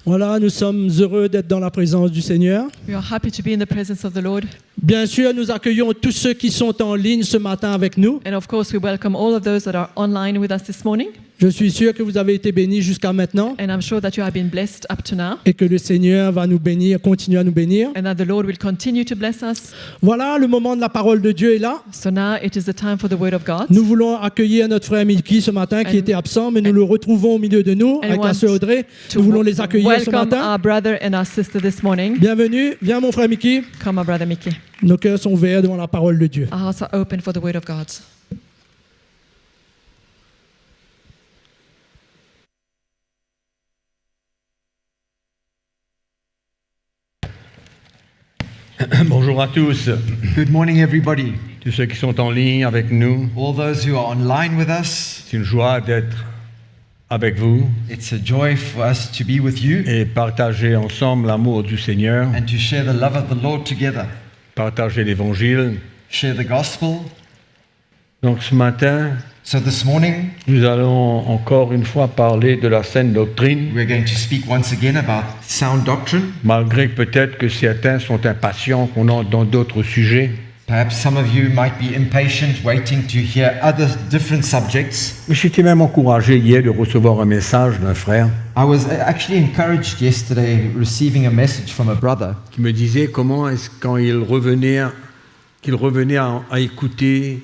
Voilà, nous sommes heureux d'être dans la présence du Seigneur. We are happy to be in the presence of the Lord. Bien sûr, nous accueillons tous ceux qui sont en ligne ce matin avec nous. And of course, we welcome all of those that are online with us this morning. Je suis sûr que vous avez été bénis jusqu'à maintenant And I'm sure that you have been blessed up to now. et que le Seigneur va nous bénir, continuer à nous bénir. And that the Lord will continue to bless us. Voilà, le moment de la parole de Dieu est là. So now it is the time for the word of God. Nous voulons accueillir notre frère Milky ce matin qui était absent, mais nous le retrouvons au milieu de nous avec la sœur Audrey. Nous voulons les accueillir ce welcome matin. our brother and our sister this morning. Bienvenue, viens mon frère Milky. Come, our brother Mickey. Nos cœurs sont ouverts devant la parole de Dieu. Our hearts are open for the word of God. Bonjour à tous, Good morning, everybody. tous ceux qui sont en ligne avec nous. All those who are online with us, C'est une joie d'être avec vous it's a joy for us to be with you et partager ensemble l'amour du Seigneur, and to share the love of the Lord together, partager l'Évangile. share the gospel. Donc ce matin, So this morning, nous allons encore une fois parler de la saine doctrine, we're going to speak once again about sound doctrine. malgré que peut-être que certains sont impatients qu'on entre dans d'autres sujets. Perhaps some of you might be impatient, waiting to hear other different subjects. J'étais même encouragé hier de recevoir un message d'un frère I was actually encouraged yesterday receiving a message from a brother qui me disait comment est-ce quand qu'il revenait à écouter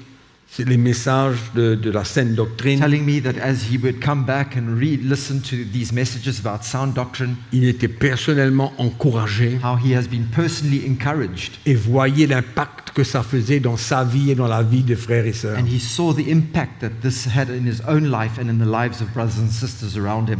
les messages de la saine doctrine, telling me that as he would come back and listen to these messages about sound doctrine, il était personnellement encouragé how he has been personally encouraged. et voyait l'impact que ça faisait dans sa vie et dans la vie des frères et sœurs. And he saw the impact that this had in his own life and in the lives of brothers and sisters around him.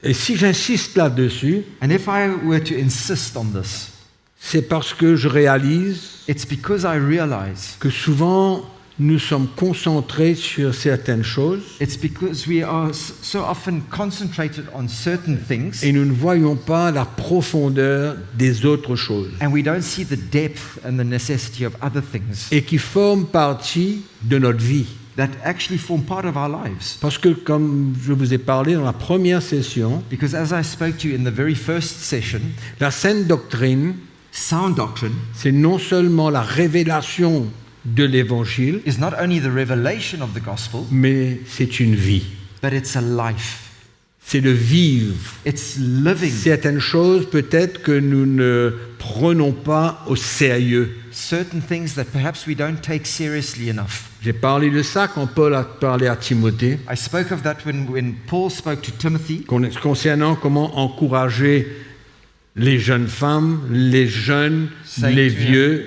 Et si j'insiste là-dessus, And if I were to insist on this, c'est parce que je réalise it's because I realize que souvent nous sommes concentrés sur certaines choses it's because we are so often concentrated on certain things et nous ne voyons pas la profondeur des autres choses and we don't see the depth and the necessity of other things et qui forment partie de notre vie. that actually form part of our lives. Parce que comme je vous ai parlé dans la première session, Because as I spoke to you in the very first session, la saine doctrine, sound doctrine c'est non seulement la révélation de l'Évangile, is not only the revelation of the gospel, mais c'est une vie. but it's a life. C'est le vivre. It's living. Certaines choses peut-être que nous ne prenons pas au sérieux. Certain things that perhaps we don't take seriously enough. J'ai parlé de ça quand Paul a parlé à Timothée, I spoke of that when Paul spoke to Timothy concernant comment encourager les jeunes femmes, les jeunes, les vieux,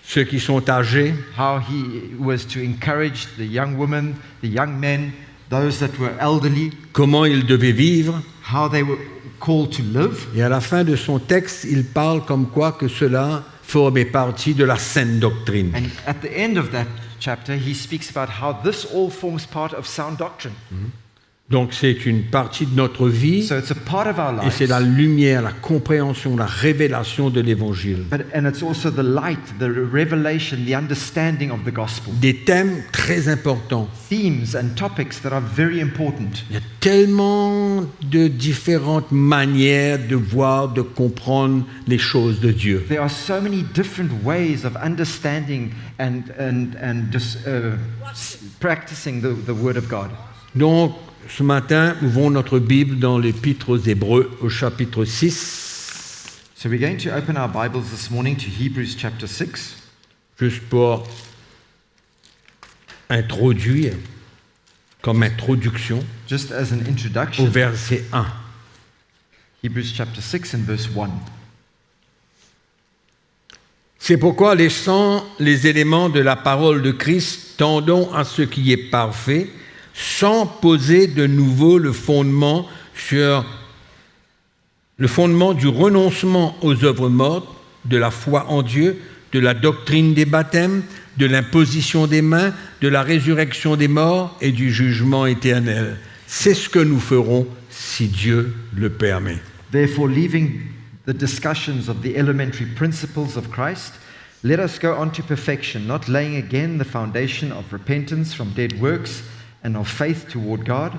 ceux qui sont âgés. how he was to encourage the young women, the young men, those that were elderly, Comment ils devaient vivre. how they were called to live. Et à la fin de son texte, il parle comme quoi que cela formait partie de la saine doctrine. And at the end of that chapter, he speaks about how this all forms part of sound doctrine. Donc c'est une partie de notre vie So it's a part of our et c'est la lives, lumière, la compréhension, la révélation de l'Évangile. and it's also the light, the revelation, the understanding of the gospel. Des thèmes très importants. Themes and topics that are very important. Il y a tellement de différentes manières de voir, de comprendre les choses de Dieu. There are so many different ways of understanding and just practicing the Word of God. Donc ce matin, ouvrons notre Bible dans l'Épître aux Hébreux au chapitre 6, So we're going to open our Bibles this morning to Hebrews chapter 6, juste pour introduire, comme introduction, just as an au introduction. verset 1. Hebrews chapter 6 and verse 1. C'est pourquoi, laissant les éléments de la parole de Christ, tendons à ce qui est parfait, sans poser de nouveau le fondement du renoncement aux œuvres mortes, de la foi en Dieu, de la doctrine des baptêmes, de l'imposition des mains, de la résurrection des morts et du jugement éternel. C'est ce que nous ferons si Dieu le permet. Therefore, leaving the discussions of the elementary principles of Christ, let us go on to perfection, not laying again the foundation of repentance from dead works and of faith toward God,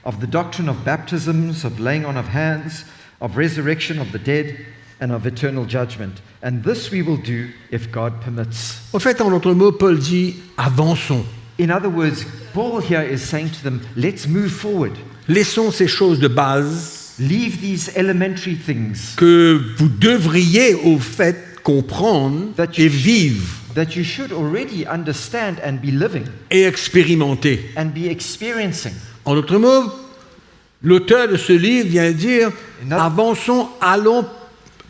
of the doctrine of baptisms, of laying on of hands, of resurrection of the dead, and of eternal judgment. And this we will do if God permits. En fait, en d'autres mots, Paul dit « avançons ». In other words, Paul here is saying to them, let's move forward. Laissons ces choses de base Leave these elementary things que vous devriez au fait comprendre et vivre that you should already understand and be living et expérimenter. and be experiencing. En d'autres mots, l'auteur de ce livre vient dire « avançons, allons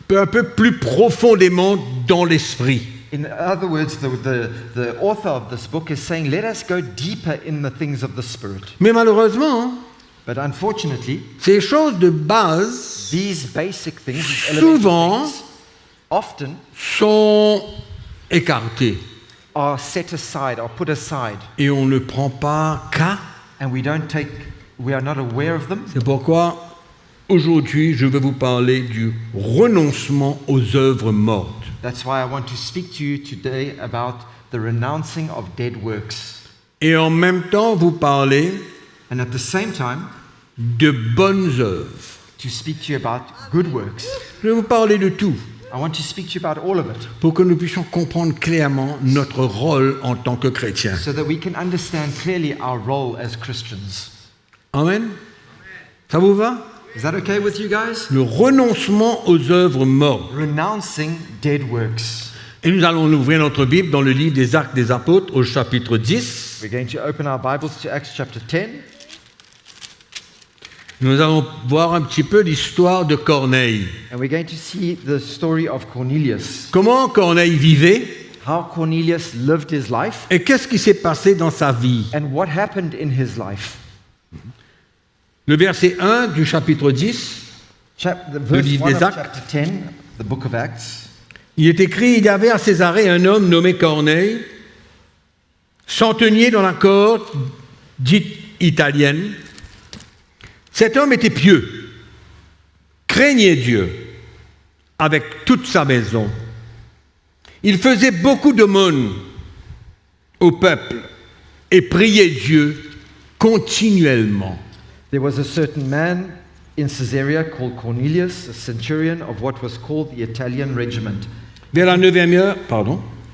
un peu plus profondément dans l'esprit ». In other words, the author of this book is saying, let us go deeper in the things of the Spirit. Mais malheureusement, But unfortunately, ces choses de base these basic things, these elementary souvent things, often sont écartées are set aside, are put aside, et on ne prend pas cas. and we are not aware of them. C'est pourquoi aujourd'hui je vais vous parler du renoncement aux œuvres mortes. That's why I want to speak to you today about the renouncing of dead works. Et en même temps vous parler And at the same time, de bonnes œuvres. to speak to you about good works. Je vais vous parler de tout I want to speak to you about all of it pour que nous puissions comprendre clairement notre rôle en tant que chrétiens. so that we can understand clearly our role as Christians. Amen. Ça vous va? Is that okay with you guys? Le renoncement aux œuvres mortes. Renouncing dead works. Et nous allons ouvrir notre Bible dans le livre des Actes des Apôtres au chapitre 10. We're going to open our Bibles to Acts chapter 10. Nous allons voir un petit peu l'histoire de Corneille. And we're going to see the story of Cornelius. Comment Corneille vivait How Cornelius lived his life et qu'est-ce qui s'est passé dans sa vie. and what happened in his life. Le verset 1 du chapitre 10, Verse livre 1 des of Actes. chapter 10, the book of Acts. il est écrit, il y avait à Césarée un homme nommé Corneille, centenier dans la cohorte dite italienne. Cet homme était pieux, craignait Dieu avec toute sa maison. Il faisait beaucoup d'aumônes au peuple et priait Dieu continuellement. There was a certain man in Caesarea called Cornelius, a centurion of what was called the Italian regiment, Vers la 9e heure,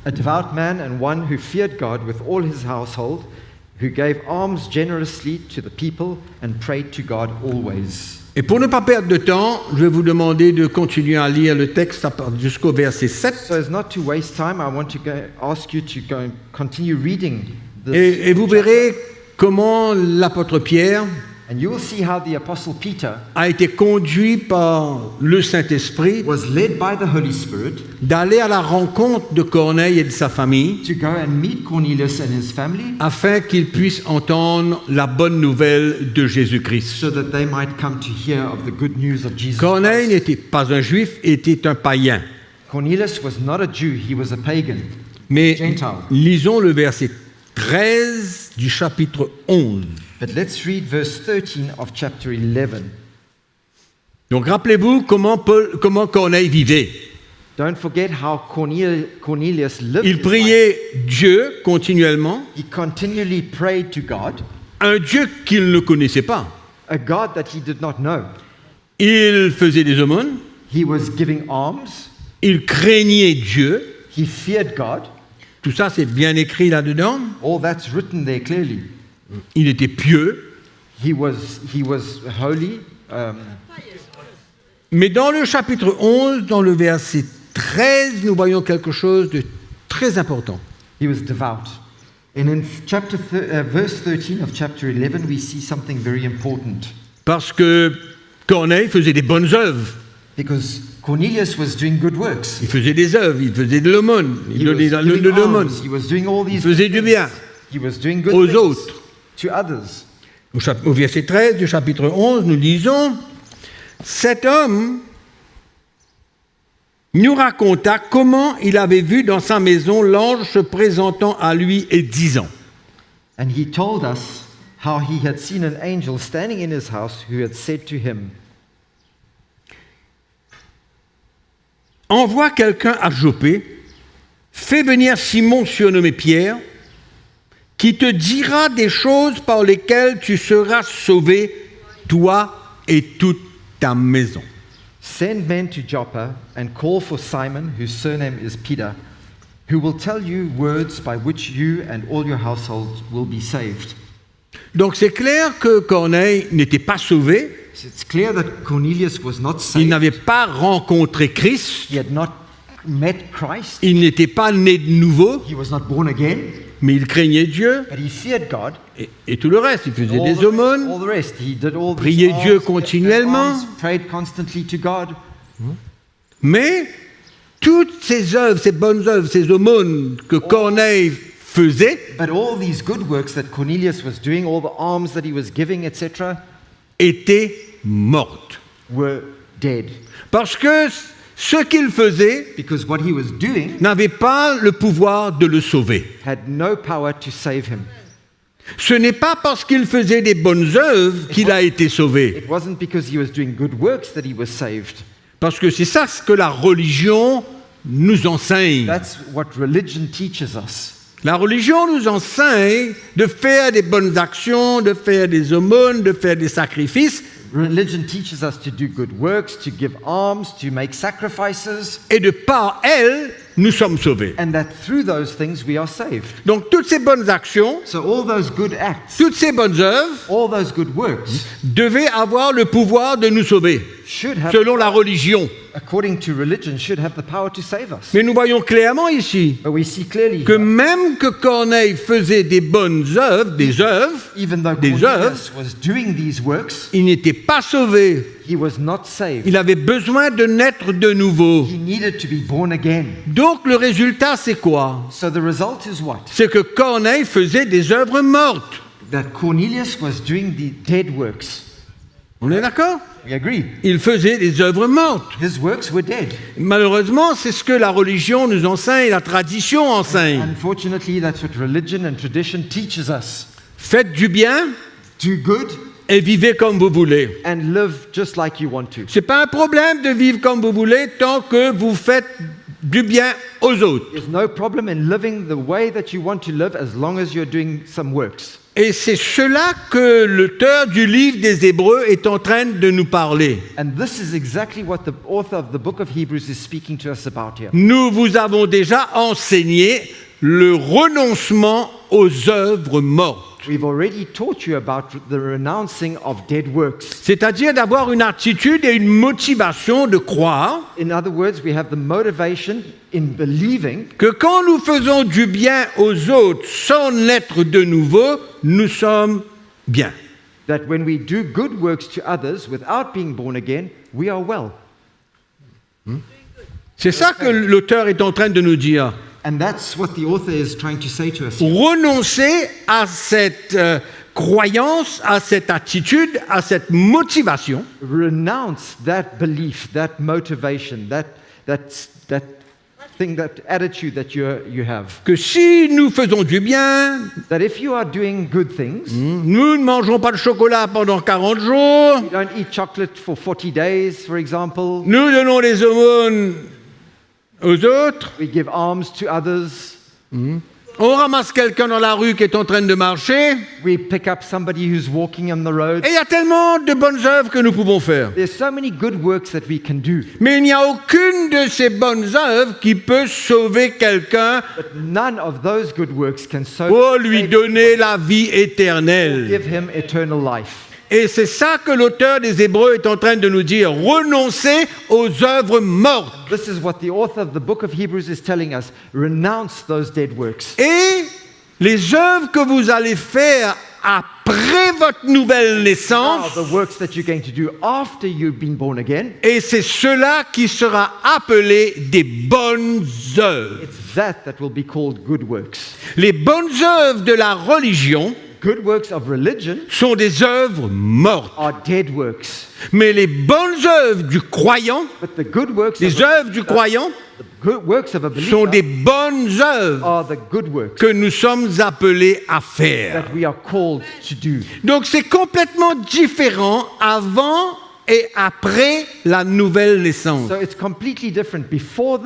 a devout man and one who feared God with all his household, who gave alms generously to the people and prayed to God always. Et pour ne pas perdre de temps, je vais vous demander de continuer à lire le texte jusqu'au verset 7. So as not to waste time, I want to ask you to go and continue reading this. Et vous verrez comment l'apôtre Pierre And you will see how the Apostle Peter a été conduit par le Saint-Esprit was led by the Holy Spirit d'aller à la rencontre de Corneille et de sa famille to go and meet Cornelius and his family afin qu'ils puissent entendre la bonne nouvelle de Jésus-Christ. so that they might come to hear of the good news of Jesus Corneille Christ. n'était pas un juif, était un païen. Cornelius was not a Jew, he was a pagan. Mais Gentile. lisons le verset 13 du chapitre 11. But let's read verse 13 of chapter 11. Donc rappelez-vous comment Corneille vivait. Don't forget how Cornelius lived Il his life. priait Dieu continuellement, He continually prayed to God, un Dieu qu'il ne connaissait pas. a God that he did not know. Il faisait des aumônes, He was giving alms, il craignait Dieu. he feared God. Tout ça, c'est bien écrit là-dedans. All that's written there clearly. Il était pieux. He was holy. Mais dans le chapitre 11, dans le verset 13, nous voyons quelque chose de très important. He was devout. And in verse 13 of chapter 11, we see something very important. Parce que Corneille faisait des bonnes œuvres. Because Cornelius was doing good works. Il faisait des œuvres, il faisait de l'aumône. Il He was donnait de giving l'aumône. alms. He was doing all Il these faisait good du bien things. He was doing good aux things autres. to others. Au verset 13 du chapitre 11, nous lisons « Cet homme nous raconta comment il avait vu dans sa maison l'ange se présentant à lui et disant And he told us how he had seen an angel standing in his house who had said to him, « Envoie quelqu'un à Joppé, fais venir Simon surnommé Pierre, qui te dira des choses par lesquelles tu seras sauvé, toi et toute ta maison. » Send men to Joppa and call for Simon, whose surname is Peter, who will tell you words by which you and all your household will be saved. Donc c'est clair que Corneille n'était pas sauvé, So it's clear that Cornelius was not il saved. n'avait pas rencontré Christ, He had not met Christ. il n'était pas né de nouveau, He was not born again, mais il craignait Dieu but he feared God. et tout le reste. Il faisait des All aumônes, the rest. He did all these priait alms, Dieu kept their continuellement. alms, prayed constantly to God. mais toutes ces œuvres, ces bonnes œuvres, ces aumônes que Corneille faisait But all these good works that Cornelius was doing, all the alms that he was giving, etc., étaient mortes. were dead. Parce que ce qu'il faisait Because what he was doing n'avait pas le pouvoir de le sauver. had no power to save him. Ce n'est pas parce qu'il faisait des bonnes œuvres qu'il a été sauvé. It wasn't because he was doing good works that he was saved. Parce que c'est ça ce que la religion nous enseigne. That's what religion teaches us. La religion nous enseigne de faire des bonnes actions, de faire des aumônes, de faire des sacrifices, Religion teaches us to do good works, to give alms, to make sacrifices, et de par elles, nous sommes sauvés. and that through those things we are saved. Donc toutes ces bonnes actions, So all those good acts, toutes ces bonnes œuvres all those good works devaient avoir le pouvoir de nous sauver, should have, selon la religion. according to religion, should have the power to save us. Mais nous voyons clairement ici But we see clearly que here, même que Corneille faisait des bonnes œuvres, des œuvres, even though des Cornelius was doing these works, il n'était pas sauvé. he was not saved. Il avait besoin de naître de nouveau. He needed to be born again. Donc le résultat, c'est quoi? So the result is what? C'est que Corneille faisait des œuvres mortes. That Cornelius was doing the dead works. On est d'accord? We agree. Il faisait des œuvres mortes. His works were dead. Malheureusement, c'est ce que la religion nous enseigne, la tradition enseigne. Unfortunately, that's what religion and tradition teaches us. Faites du bien Do good et vivez comme vous voulez. and live just like you want to. C'est pas un problème de vivre comme vous voulez tant que vous faites du bien aux autres. There's no problem in living the way that you want to live as long as you're doing some works. Et c'est cela que l'auteur du livre des Hébreux est en train de nous parler. And this is exactly what the author of the book of Hebrews is speaking to us about here. Nous vous avons déjà enseigné le renoncement aux œuvres mortes. We've already taught you about the renouncing of dead works. C'est-à-dire d'avoir une attitude et une motivation de croire In other words, we have the motivation in believing que quand nous faisons du bien aux autres sans naître de nouveau, nous sommes bien. that when we do good works to others without being born again, we are well. C'est ça que l'auteur est en train de nous dire. And that's what the author is trying to say to us here. Renoncer à cette croyance, à cette attitude, à cette motivation Renounce that belief, that motivation, that thing, that attitude that you have. que si nous faisons du bien, That if you are doing good things, nous ne mangerons pas de chocolat pendant 40 jours, you don't eat chocolate for 40 days, for example. nous donnons les aumônes aux autres, We give alms to others. on ramasse quelqu'un dans la rue qui est en train de marcher, We pick up somebody who's walking on the road. et il y a tellement de bonnes œuvres que nous pouvons faire. There's so many good works that we can do, Mais il n'y a aucune de ces bonnes œuvres qui peut sauver quelqu'un but none of those good works can pour lui save donner la vie éternelle. give him eternal life. Et c'est ça que l'auteur des Hébreux est en train de nous dire. Renoncer aux œuvres mortes. This is what the author of the book of Hebrews is telling us. Renounce those dead works. Et les œuvres que vous allez faire après votre nouvelle Now, naissance, the works that you're going to do after you've been born again, et c'est cela qui sera appelé des bonnes œuvres. it's that will be called good works. Les bonnes œuvres de la religion Good works of religion sont des œuvres mortes. are dead works. Mais les bonnes œuvres du croyant, But the good works les œuvres du croyant, the good works of a sont des believer bonnes œuvres are the good works que nous sommes appelés à faire. that we are called to do. Donc c'est complètement différent avant et après la nouvelle naissance. So it's completely different before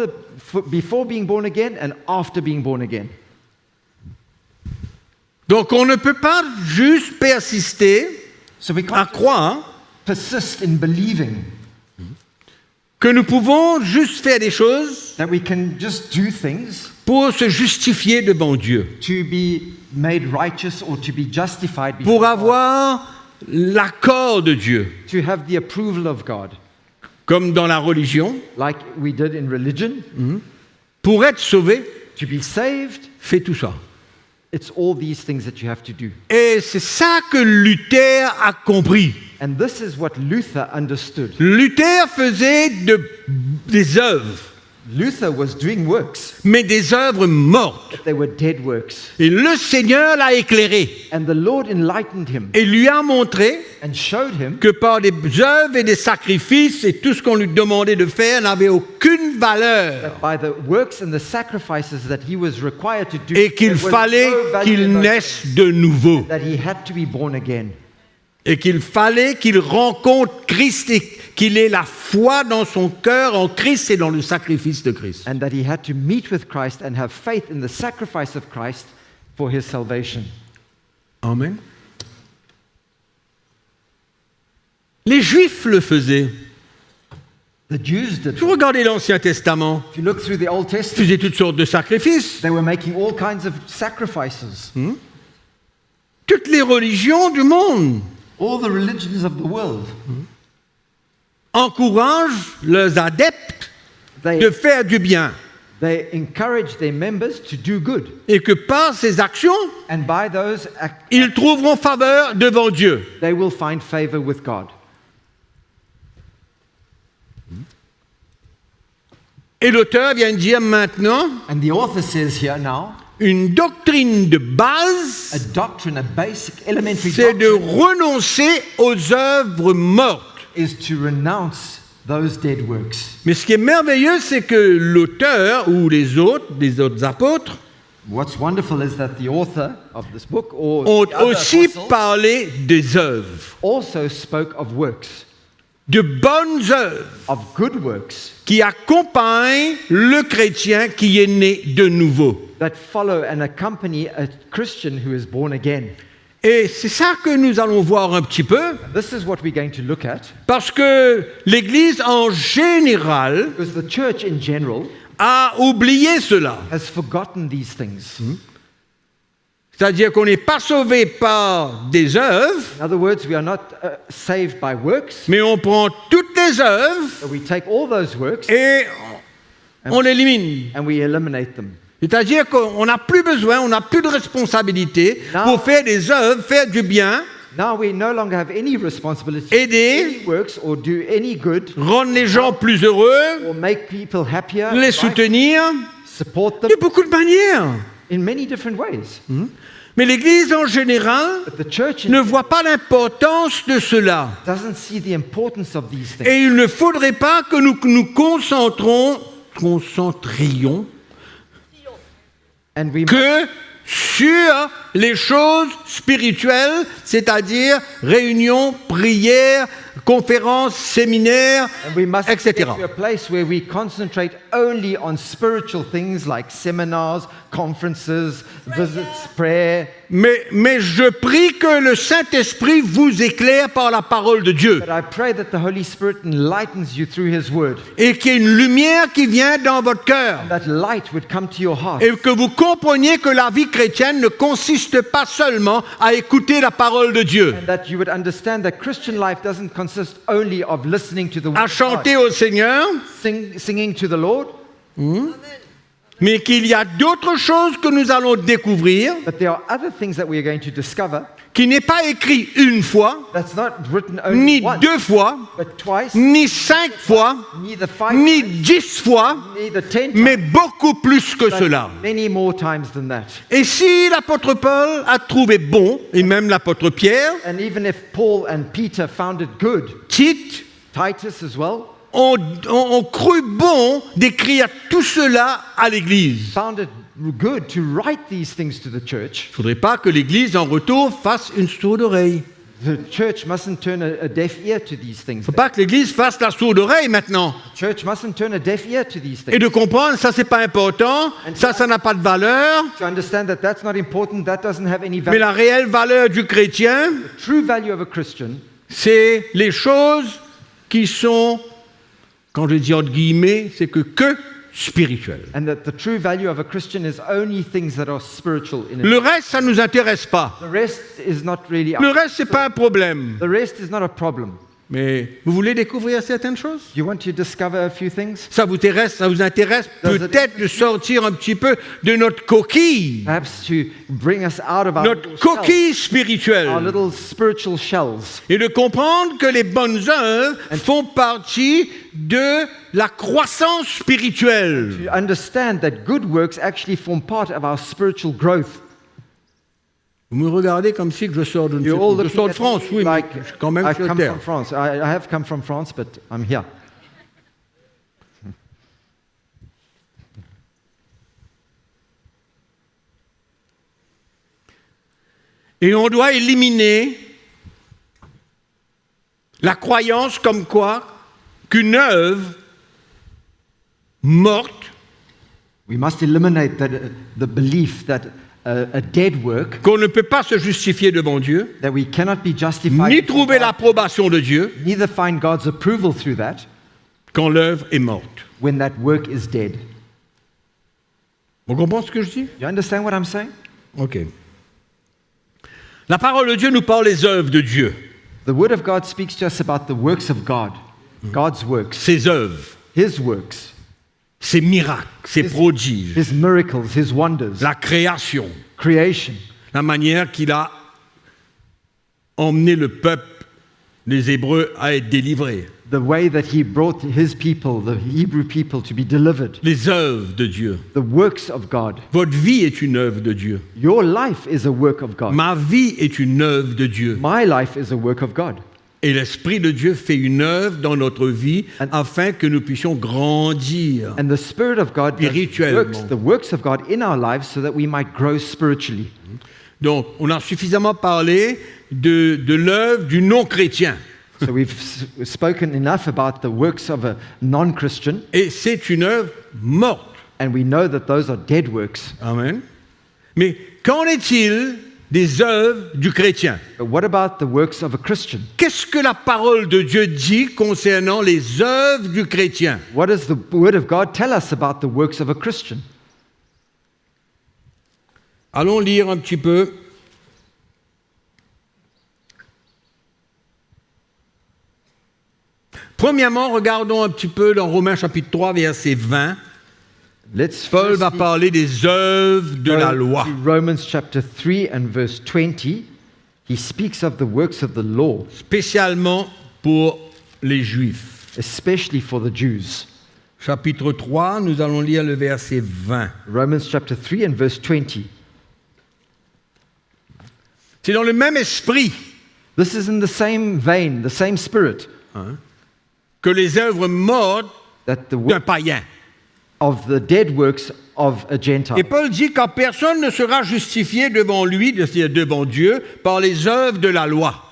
being born again and after being born again. Donc on ne peut pas juste persister So we à can't croire persist in believing que nous pouvons juste faire des choses that we can just do things pour se justifier devant Dieu, to be made righteous or to be justified pour before God, avoir l'accord de Dieu, to have the approval of God, comme dans la religion. like we did in religion. Pour être sauvé, To be saved, fais tout ça. it's all these things that you have to do. Et c'est ça que Luther a compris. And this is what Luther understood. Luther faisait des œuvres, Luther was doing works, mais des œuvres mortes. but they were dead works. Et le Seigneur l'a éclairé And the Lord enlightened him et lui a montré and showed him que par des œuvres et des sacrifices et tout ce qu'on lui demandait de faire n'avait aucune valeur that by the works and the sacrifices that he was required to do, et qu'il there was fallait no value qu'il in those naisse things, de nouveau that he had to be born again. et qu'il fallait qu'il rencontre Christ et qu'il ait la foi dans son cœur en Christ et dans le sacrifice de Christ. And that he had to meet with Christ and have faith in the sacrifice of Christ for his salvation. Amen. Les Juifs le faisaient. The Jews did. Si vous regardez l'Ancien Testament, If you look through the Old ils Testament, faisaient toutes sortes de sacrifices. they were making all kinds of sacrifices. Toutes les religions du monde All the religions of the world, encouragent leurs adeptes de they, faire du bien they encourage their members to do good. et que par ces actions, And by those ils trouveront faveur devant Dieu. they will find favor with God. Et l'auteur vient dire maintenant And the author says here now, une doctrine de base, a doctrine, a basic elementary c'est de doctrine renoncer aux œuvres mortes. is to renounce those dead works. Mais ce qui est merveilleux, c'est que l'auteur ou les autres apôtres, What's wonderful is that the author of this book or ont the other aussi apostles parlé des œuvres, also spoke of works, de bonnes œuvres of good works qui accompagnent le chrétien qui est né de nouveau. that follow and accompany a Christian who is born again. Et c'est ça que nous allons voir un petit peu, And this is what we're going to look at, parce que l'Église en général because the church in general a oublié cela. has forgotten these things. C'est-à-dire qu'on n'est pas sauvé par des œuvres, In other words, we are not saved by works, mais on prend toutes les œuvres but we take all those works et on l'élimine. and we eliminate them. C'est-à-dire qu'on n'a plus besoin, on n'a plus de responsabilité Non. pour faire des œuvres, faire du bien, Now we no longer have any responsibility to aider, do any works or do any good rendre les gens plus heureux, or make people happier, les right? soutenir, Support them de beaucoup de manières. in many different ways. Mais l'Église en général But the church ne voit pas l'importance de cela. doesn't see the importance of these things. Et il ne faudrait pas que nous nous concentrions And we que sur les choses spirituelles, c'est-à-dire réunions, prières, conférences, séminaires, And we must etc. get to a place where we concentrate only on spiritual things like seminars, conferences, visits, prayer. Mais je prie que le Saint-Esprit vous éclaire par la parole de Dieu But I pray that the Holy Spirit enlightens you through His Word. et qu'il y ait une lumière qui vient dans votre cœur That light would come to your heart. et que vous compreniez que la vie chrétienne ne consiste pas seulement à écouter la parole de Dieu, And that you would understand that Christian life doesn't consist only of listening to the Word à of chanter God, au Seigneur, singing to the Lord, mais qu'il y a d'autres choses que nous allons découvrir but there are other things that we are going to discover qui n'est pas écrit une fois, that's not written only ni once, 2 fois, but twice, ni 5 fois, neither 5 ni times, 10 fois, neither 10 times, mais beaucoup plus que but cela. many more times than that. Et si l'apôtre Paul a trouvé bon, et même l'apôtre Pierre, And even if Paul and Peter found it good, Tite, Titus as well, ont cru bon d'écrire tout cela à l'Église. found it good to write these things to the church. Il ne faudrait pas que l'Église en retour fasse une sourde oreille. The church mustn't turn a deaf ear to these things. Il ne faut pas que l'Église fasse la sourde oreille maintenant. The church mustn't turn a deaf ear to these Et things. de comprendre, ça c'est pas important, ça n'a pas de valeur, To understand that that's not important, that doesn't have any mais value. la réelle valeur du chrétien, True value of a Christian c'est les choses qui sont quand je dis entre guillemets, c'est que spirituel. And that the true value of a Christian is only things that are spiritual in it. Le reste, ça ne nous intéresse pas. The rest is not really. Le reste, ce n'est pas un problème. The rest is not a problem. Mais vous voulez découvrir certaines choses? You want to discover a few things? Ça vous intéresse peut-être de sortir un petit peu de notre coquille, Perhaps to bring us out of our notre little shell, coquille our spirituelle, little spiritual shells, et de comprendre que les bonnes œuvres font partie de la croissance spirituelle. to understand that good works actually form part of our spiritual growth. Vous me regardez comme si je sors de, You're all je looking sors de at France, me oui, mais like je suis quand même I sur come terre. from France. I have come from France, but I'm here. Et on doit éliminer la croyance comme quoi qu'une œuvre morte We must eliminate the belief that a dead work, qu'on ne peut pas se justifier devant Dieu, that we cannot be justified, ni before trouver God, l'approbation de Dieu neither find God's approval through that quand l'œuvre est morte. when that work is dead. Vous comprenez ce que je dis? You understand what I'm saying? Ok. La parole de Dieu nous parle des œuvres de Dieu, The Word of God speaks to us about the works of God, God's works, ses œuvres, His works, ses miracles, ses prodiges, His miracles, His wonders, la création, creation, la manière qu'il a emmené le peuple, les Hébreux, à être délivrés, the way that He brought His people, the Hebrew people, to be delivered, les œuvres de Dieu. the works of God. Votre vie est une œuvre de Dieu. Your life is a work of God. Ma vie est une œuvre de Dieu. My life is a work of God. Et l'Esprit de Dieu fait une œuvre dans notre vie afin que nous puissions grandir. And the Spirit of God does Spirituellement. the works of God in our lives so that we might grow spiritually. Donc, on a suffisamment parlé de l'œuvre du non-chrétien. So we've spoken enough about the works of a non-Christian, Et c'est une œuvre morte. and we know that those are dead works. Amen. Mais qu'en est-il des œuvres du chrétien? But what about the works of a Christian? Qu'est-ce que la parole de Dieu dit concernant les œuvres du chrétien? What does the Word of God tell us about the works of a Christian? Allons lire un petit peu. Premièrement, regardons un petit peu dans Romains chapitre 3, verset 20. Let's Paul va firstly parler des œuvres de la go loi, to Romans chapter 3 and verse 20. He speaks of the works of the law, spécialement pour les Juifs. especially for the Jews. Chapitre 3, nous allons lire le verset 20. Romans chapter 3 and verse 20. C'est dans le même esprit This is in the same vein, the same spirit, que les œuvres mortes that the d'un work païen. of the dead works of a Gentile. Et Paul dit qu'en personne ne sera justifié devant lui, c'est-à-dire devant Dieu, par les œuvres de la loi.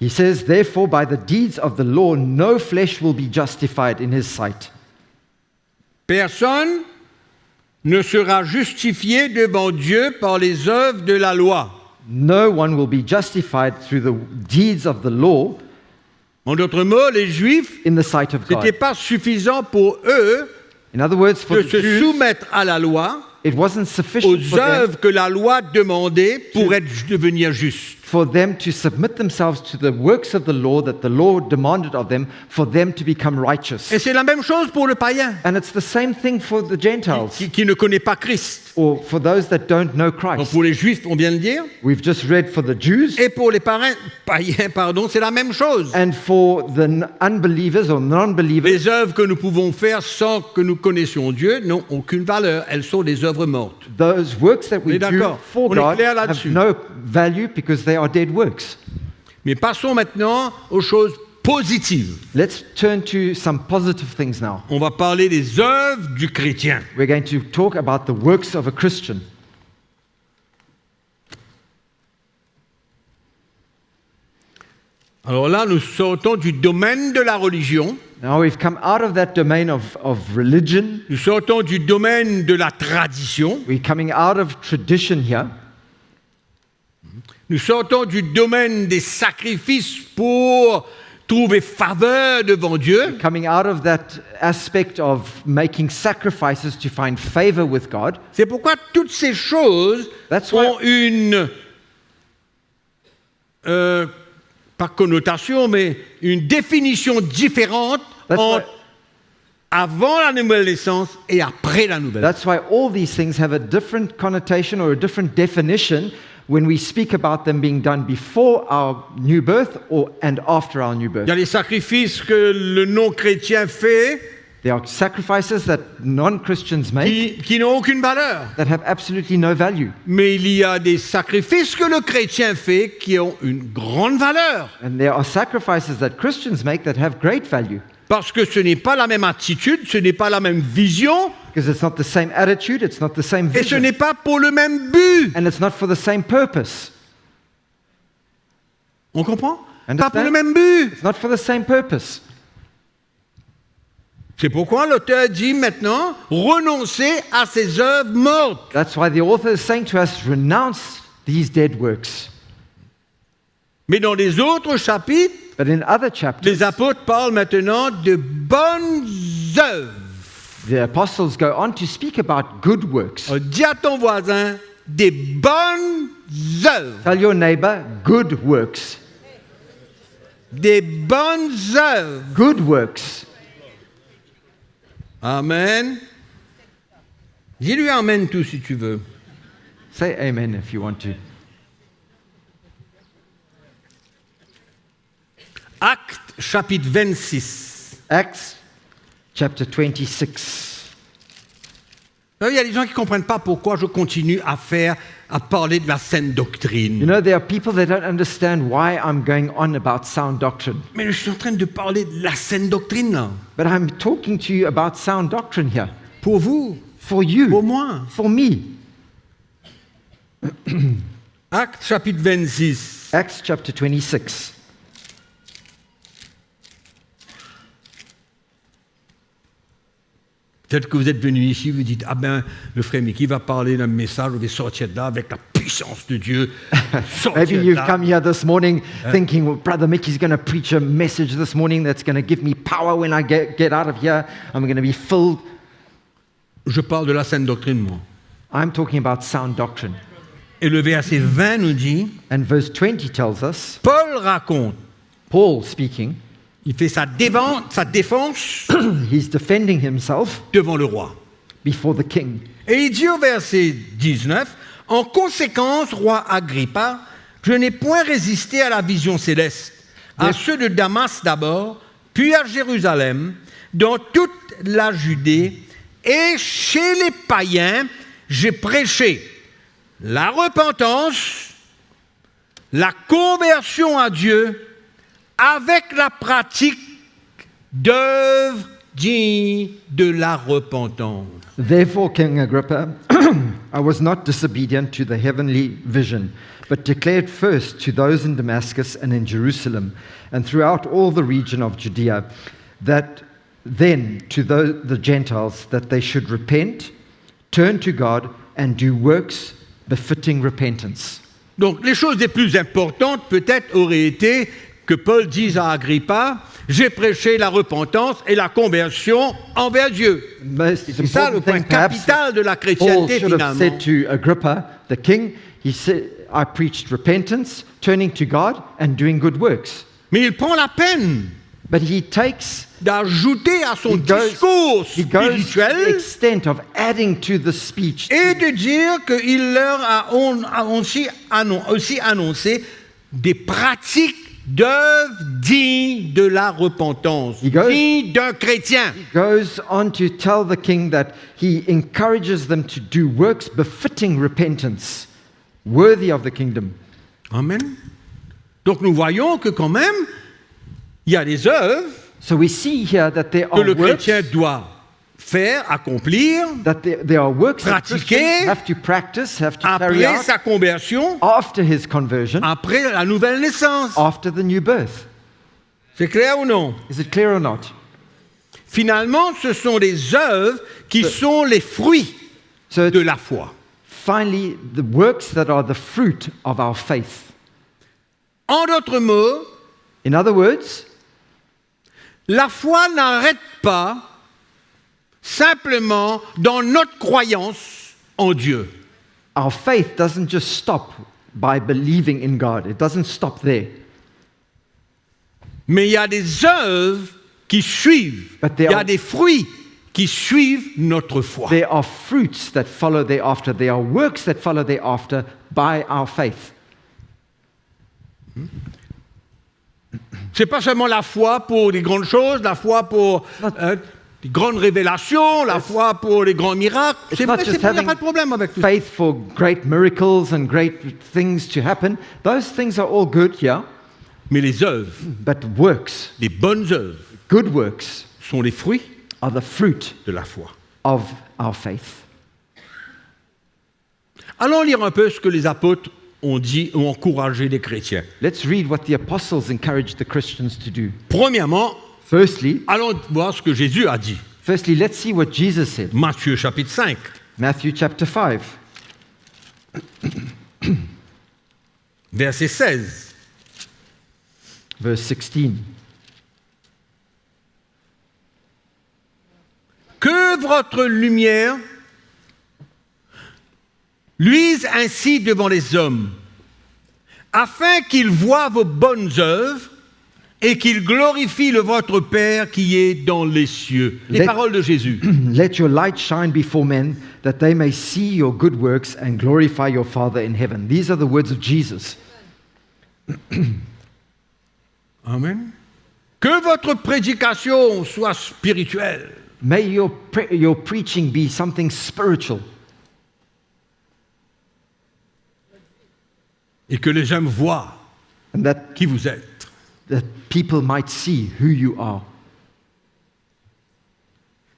He says, therefore, by the deeds of the law, no flesh will be justified in his sight. Personne ne sera justifié devant Dieu par les œuvres de la loi. No one will be justified through the deeds of the law En d'autres mots, les Juifs, in the sight of ce n'était God. pas suffisant pour eux In other words, for de the se Jews, soumettre à la loi, it wasn't sufficient aux œuvres que la loi demandait pour devenir juste. for them to submit themselves to the works of the law that the law demanded of them for them to become righteous. Et c'est la même chose pour le païen And it's the same thing for the Gentiles qui ne connaît pas Christ. or for those that don't know Donc Christ. pour les Juifs, on vient de dire, We've just read for the Jews. et pour les païens, c'est la même chose. And for the unbelievers or non-believers, Les œuvres que nous pouvons faire sans que nous connaissions Dieu n'ont aucune valeur. Elles sont des œuvres mortes. those works that On est we do d'accord. for On est God clair have là-dessus. no value because they are dead works. Mais passons maintenant aux choses positives. Let's turn to some positive things now. On va parler des œuvres du chrétien. We're going to talk about the works of a Christian. Alors là, nous sortons du domaine de la religion, Now we've come out of that domain of religion. nous sortons du domaine de la tradition, We're coming out of tradition here. nous sortons du domaine des sacrifices pour trouver faveur devant Dieu. Coming out of that aspect of making sacrifices to find favor with God. C'est pourquoi toutes ces choses That's why- ont une, pas connotation, mais une définition différente That's entre why- avant la nouvelle naissance et après la nouvelle naissance. That's why all these things have a different connotation or a different definition when we speak about them being done before our new birth and after our new Il birth. y a les sacrifices que le non-chrétien fait There are sacrifices that non-Christians make qui n'ont aucune valeur. that have absolutely no value. Mais il y a des sacrifices que le chrétien fait qui ont une grande valeur. And there are sacrifices that Christians make that have great value Parce que ce n'est pas la même attitude, ce n'est pas la même vision, because it's not the same attitude, it's not the same et ce vision, n'est pas pour le même but. and it's not for the same purpose. On comprend? Understand? Pas pour le même but. It's not for the same purpose. C'est pourquoi l'auteur dit maintenant, renoncez à ces œuvres mortes. That's why the author is saying to us, renounce these dead works. Mais dans les autres chapitres, But in other chapters, les apôtres parlent maintenant de bonnes œuvres. the apostles go on to speak about good works. Dis à ton voisin, des bonnes œuvres. Tell your neighbor, good works. Des bonnes œuvres. Good works. Amen. Dis-lui amen tout si tu veux. Say amen if you want to. Actes chapitre 26. Acts chapter 26. Il y a des gens qui ne comprennent pas pourquoi je continue à parler de la saine doctrine. You know, there are people that don't understand why I'm going on about sound doctrine. Mais je suis en train de parler de la saine doctrine là. But I'm talking to you about sound doctrine here. Pour vous, For you. pour moi. For me. Actes chapitre 26. Acts chapter 26. Peut-être que vous êtes venu ici, vous dites, ah ben, le frère Mickey va parler d'un message, je vais sortir de là avec la puissance de Dieu. Maybe Sortir de you've là. come here this morning thinking, well, Brother Mickey's going to preach a message this morning that's going to give me power when I get out of here. I'm going to be filled. Je parle de la saine doctrine, moi. I'm talking about sound doctrine. Et le verset 20 nous dit, And verse 20 tells us, Paul raconte, Paul speaking, il fait sa défense he's defending himself devant le roi. before the king. Et il dit au verset 19, en conséquence, roi Agrippa, je n'ai point résisté à la vision céleste, à ceux de Damas d'abord, puis à Jérusalem, dans toute la Judée, et chez les païens, j'ai prêché la repentance, la conversion à Dieu, avec la pratique d'œuvres dignes de la repentance. Therefore, King Agrippa, I was not disobedient to the heavenly vision, but declared first to those in Damascus and in Jerusalem, and throughout all the region of Judea, that then to the Gentiles, that they should repent, turn to God, and do works befitting repentance. Donc, les choses les plus importantes, peut-être, auraient été que Paul dise à Agrippa, j'ai prêché la repentance et la conversion envers Dieu. Most C'est ça le important point thing, perhaps, capital de la Paul chrétienté, should have finalement. said to Agrippa, the king, he said, I preached repentance, turning to God, and doing good works. Mais il prend la peine But he takes, d'ajouter à son he goes discours to the spirituel extent of adding to the speech et de dire qu'il leur a aussi annoncé des pratiques d'œuvres dignes de la repentance, Il goes- dignes d'un chrétien. goes on to tell the king that he encourages them to do works befitting repentance, worthy of the kingdom. Amen. Donc nous voyons que quand même, il y a des œuvres So we see here that there que are le works, chrétien doit faire, accomplir, that there are works that pratiquer Christians have to practice, have to carry après out sa conversion, after his conversion, après la nouvelle naissance. after the new birth. C'est clair ou non? Is it clear or not? Finalement, ce sont les œuvres qui sont les fruits So de it's la foi. finally the works that are the fruit of our faith. En d'autres mots, In other words, La foi n'arrête pas simplement dans notre croyance en Dieu. Our faith doesn't just stop by believing in God. It doesn't stop there. Mais il y a des œuvres qui suivent, But il there y a are- des fruits qui suivent notre foi. There are fruits that follow thereafter. There are works that follow thereafter by our faith. C'est pas seulement la foi pour les grandes choses, la foi pour des grandes révélations, la foi pour les grands miracles. It's C'est not vrai, just il n'y a having pas de problème avec tout ça. faith for great miracles and great things to happen. Those things are all good, yeah. Mais les œuvres, But works, les bonnes œuvres, good works, sont les fruits are the fruit de la foi. of our faith. Allons lire un peu ce que les apôtres ont dit, ont encouragé les chrétiens. Let's read what the apostles encouraged the Christians to do. Premièrement, Firstly, allons voir ce que Jésus a dit. let's see what Jesus said. Matthieu chapitre 5. Matthew chapter 5, Verset 16. verse 16. Que votre lumière luise ainsi devant les hommes, afin qu'ils voient vos bonnes œuvres et qu'ils glorifient votre Père qui est dans les cieux. Les Let- paroles de Jésus. Let your light shine before men, that they may see your good works and glorify your Father in heaven. These are the words of Jesus. Amen. Que votre prédication soit spirituelle. May your preaching be something spiritual, Et que les hommes voient and that qui vous êtes. people might see who you are.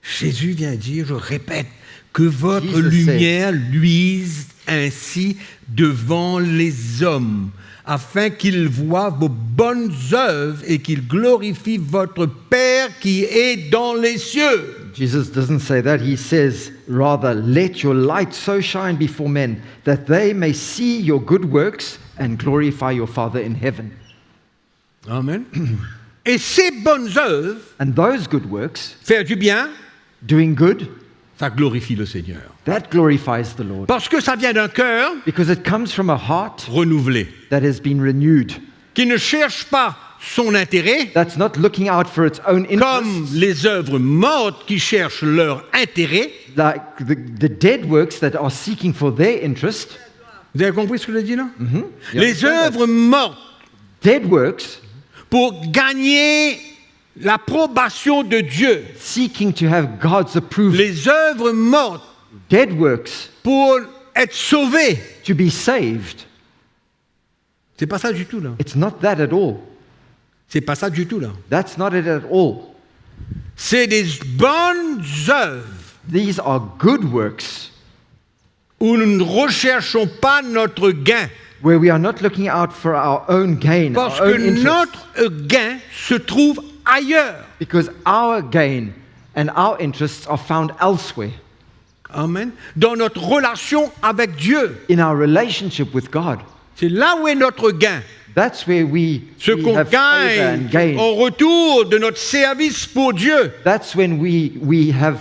Jésus vient dire, je répète, que votre Jesus lumière luise ainsi devant les hommes, afin qu'ils voient vos bonnes œuvres et qu'ils glorifient votre Père qui est dans les cieux. Jesus doesn't say that. He says, rather, let your light so shine before men that they may see your good works and glorify your Father in heaven. Amen. Et ces bonnes œuvres, And those good works, faire du bien, doing good, ça glorifie le Seigneur. that glorifies the Lord. Parce que ça vient d'un cœur Because it comes from a heart renouvelé, that has been renewed, qui ne cherche pas son intérêt, that's not looking out for its own comme interests, les œuvres mortes qui cherchent leur intérêt. like the dead works that are seeking for their interest. Vous avez compris ce que je dis là? You Les understand that? œuvres mortes Dead works pour gagner l'approbation de Dieu. seeking to have God's approval. Les œuvres mortes Dead works pour être sauvés. to be saved. C'est pas ça du tout là. It's not that at all. C'est pas ça du tout là. That's not it at all. C'est des bonnes œuvres These are good works où nous ne recherchons pas notre gain. where we are not looking out for our own gain, Parce our que own interest. notre gain se trouve ailleurs. Because our gain and our interests are found elsewhere, Amen. Dans notre relation avec Dieu. in our relationship with God. C'est là où est notre gain. That's where we Ce qu'on have favor and gagne gain. en retour de notre service pour Dieu. That's when we have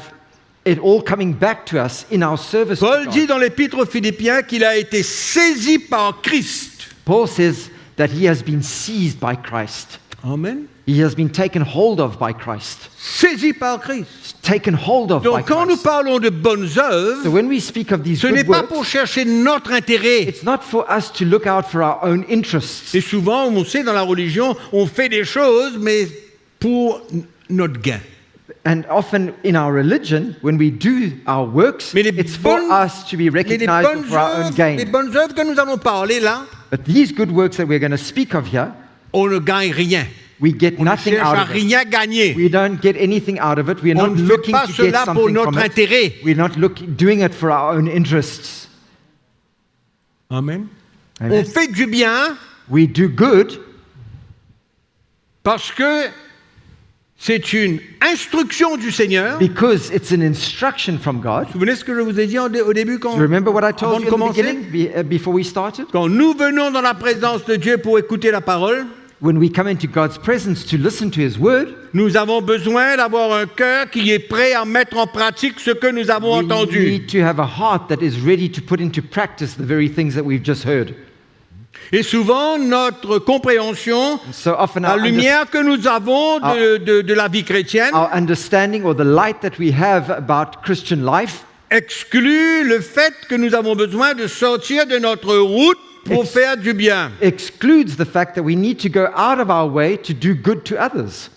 it all coming back to us in our service to Paul God. dit dans l'Épître aux Philippiens qu'il a été saisi par Christ. Paul says that he has been seized by Christ. Amen. He has been taken hold of by Christ. Saisi par Christ. Taken hold of by Donc quand nous Christ. parlons de bonnes So œuvres, when we speak of these ce n'est good pas works, pour chercher notre intérêt. it's not for us to look out for our own interests. Et souvent, on sait dans la religion, on fait des choses, mais pour notre gain. And often in our religion, when we do our works, Mais les it's for bonnes- us to be Mais recognized for our own les gain. bonnes œuvres que nous allons parler là, But these good works that we're going to speak of here, on ne gagne rien. we get On ne nothing cherche out à of it. rien gagner. We don't get anything out of it. We're On not ne fait looking pas to get cela pour something notre from it. intérêt. We're not doing it for our own interests. Amen. On Amen. fait du bien We do good parce que c'est une instruction du Seigneur. because it's an instruction from God. Vous vous souvenez ce que je vous ai dit au début quand, Do you remember what I avant told de you in the commencer? beginning, before we started? Quand nous venons dans la présence de Dieu pour écouter la parole, when we come into God's presence to listen to His Word, nous avons besoin d'avoir un cœur qui est prêt à mettre en pratique ce que nous avons we entendu. need to have a heart that is ready to put into practice the very things that we've just heard. Et souvent, notre compréhension, So often la lumière que nous avons de la vie chrétienne, our understanding or the light that we have about Christian life exclut le fait que nous avons besoin de sortir de notre route pour faire du bien. excludes the fact that we need to go out of our way to do good to others.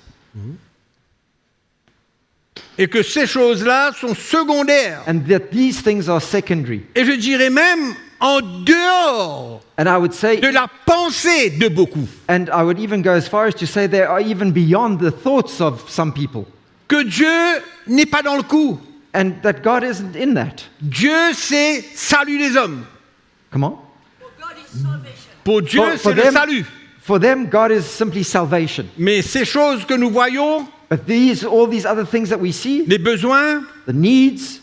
Et que ces choses-là sont secondaires. And that these things are secondary. Et je dirais même en dehors And I would say, de la pensée de beaucoup. and I would even go as far as to say they are even beyond the thoughts of some people. Que Dieu n'est pas dans le coup. And that God isn't in that. Dieu, c'est salut des hommes. Come on. Pour Dieu, c'est le salut. For them, God is simply salvation. Mais ces choses que nous voyons, But all these other things that we see, les besoins, the needs,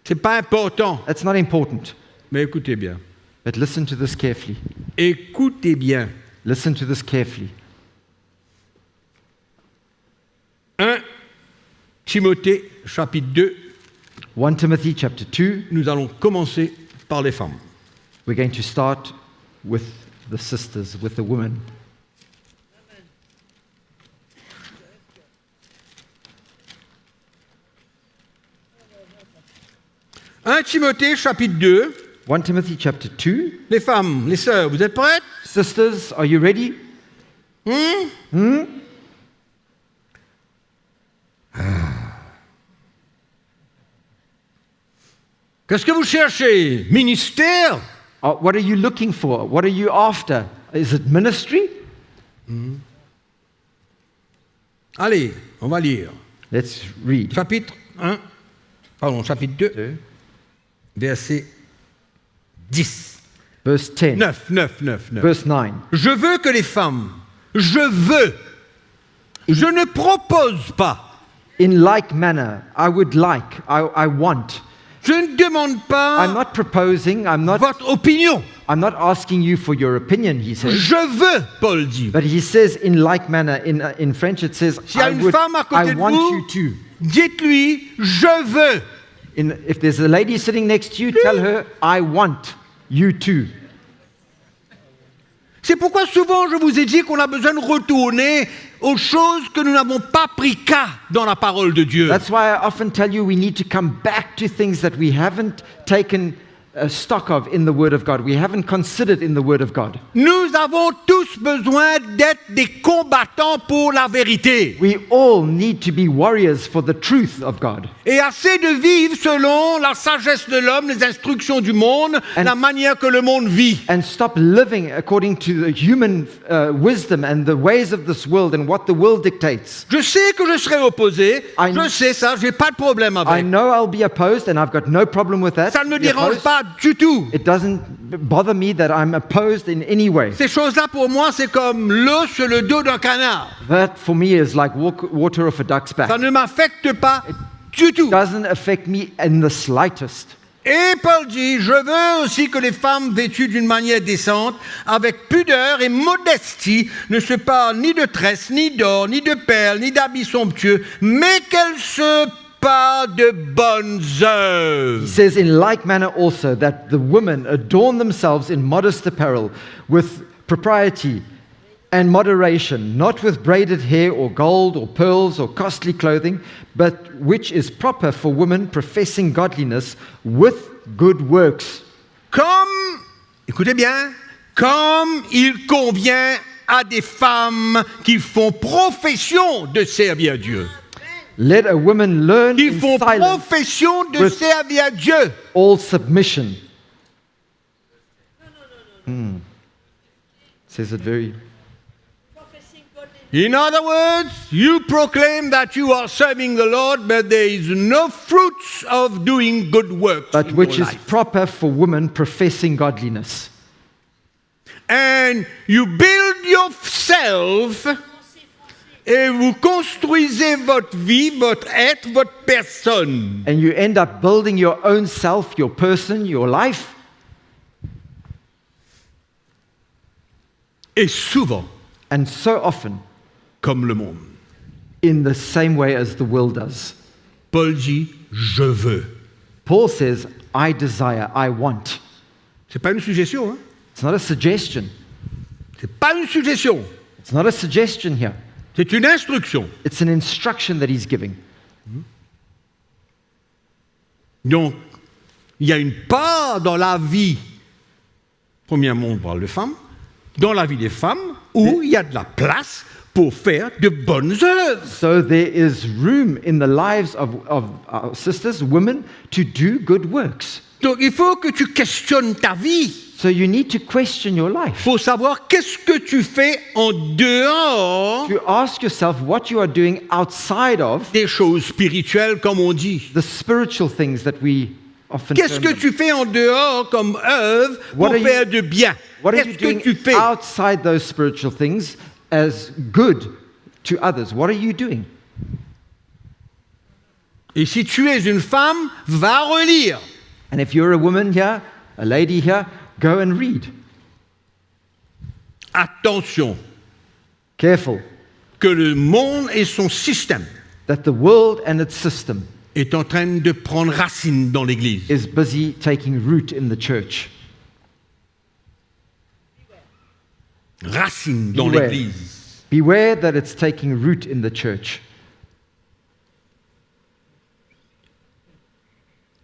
c'est pas important. that's not important. Mais écoutez bien. But listen to this carefully. Écoutez bien. Listen to this carefully. 1 Timothée, chapitre 2. 1 Timothy chapter 2. Nous allons commencer par les femmes. We're going to start with the sisters, with the women. Un Timothée, chapitre 2. 1 Timothy chapter 2. Les femmes, les sœurs, vous êtes prêtes? Sisters, are you ready? Qu'est-ce que vous cherchez? Ministère? What are you looking for? What are you after? Is it ministry? Allez, on va lire. Let's read. Chapitre 2, verset 10. Verse 10. 9. Verse 9. Je veux que les femmes, je ne propose pas, In like manner, I would like, I want. je ne demande I'm pas not proposing, I'm not votre asking you for your opinion, he says. Je veux, Paul dit. But he says in like manner, in French it says, S'il y a une femme à côté I de want vous, you to. Dites-lui, je veux. If there's a lady sitting next to you, tell her, I want you to. C'est pourquoi souvent je vous ai dit qu'on a besoin de retourner aux choses que nous n'avons pas pris cas dans la parole de Dieu. That's why I often tell you we need to come back to things that we haven't taken stock of in the Word of God. We haven't considered in the Word of God. Nous avons tous besoin d'être des combattants pour la vérité. We all need to be warriors for the truth of God. Et assez de vivre selon la sagesse de l'homme, les instructions du monde, la manière que le monde vit. And stop living according to the human wisdom and the ways of this world and what the world dictates. Je sais que je serai opposé, je sais ça, j'ai pas de problème I avec. know I'll be opposed and I've got no problem with that. Ça ne me Be dérange opposed. pas du tout. It doesn't bother me that I'm opposed in any way. Ces choses-là pour moi c'est comme l'eau sur le dos d'un canard. That for me is like water off a duck's back. Ça ne m'affecte pas du tout. Doesn't affect me in the slightest. Et Paul dit, je veux aussi que les femmes vêtues d'une manière décente, avec pudeur et modestie, ne se parlent ni de tresses, ni d'or, ni de perles, ni d'habits somptueux, mais qu'elles se parlent de bonnes œuvres. He says in like manner also that the women adorn themselves in modest apparel with propriety and moderation, not with braided hair or gold or pearls or costly clothing, but which is proper for women professing godliness with good works. Comme, écoutez bien, comme il convient à des femmes qui font profession de servir Dieu. Let a woman learn Qui in font silence profession de with- servir Dieu. all submission. Says it very... In other words, you proclaim that you are serving the Lord, but there is no fruits of doing good works But in which your is life. proper for women professing godliness. And you build yourself et vous construisez votre vie, votre être, votre personne. And you end up building your own self, your person, your life. Et souvent, and so often comme le monde. in the same way as the world does. Paul dit « je veux Paul says, I desire, I want. ». Ce n'est pas une suggestion, hein? It's not a suggestion. C'est pas une suggestion, It's not a suggestion here. c'est une instruction. It's an instruction that he's giving. Donc, il y a une part dans la vie, premièrement on parle de femmes, dans la vie des femmes, où il y a de la place pour faire de bonnes œuvres. So there is room in the lives of our sisters, women, to do good works. Donc, il faut que tu questionnes ta vie So you need to question your life. pour savoir qu'est-ce que tu fais en dehors To ask yourself what you are doing outside of des choses spirituelles, comme on dit. the spiritual things that we often Qu'est-ce term que them. tu fais en dehors comme œuvre What pour are you- faire de bien? What are you Qu'est-ce que doing tu fais? outside those spiritual things as good to others? What are you doing? Et si tu es une femme, va relire. And if you're a woman here, a lady here, go and read. Attention, Careful que le monde et son système that the world and its system est en train de prendre racine dans l'Église. is busy taking root in the church. Racine dans Beware. l'Église. Beware that it's taking root in the church.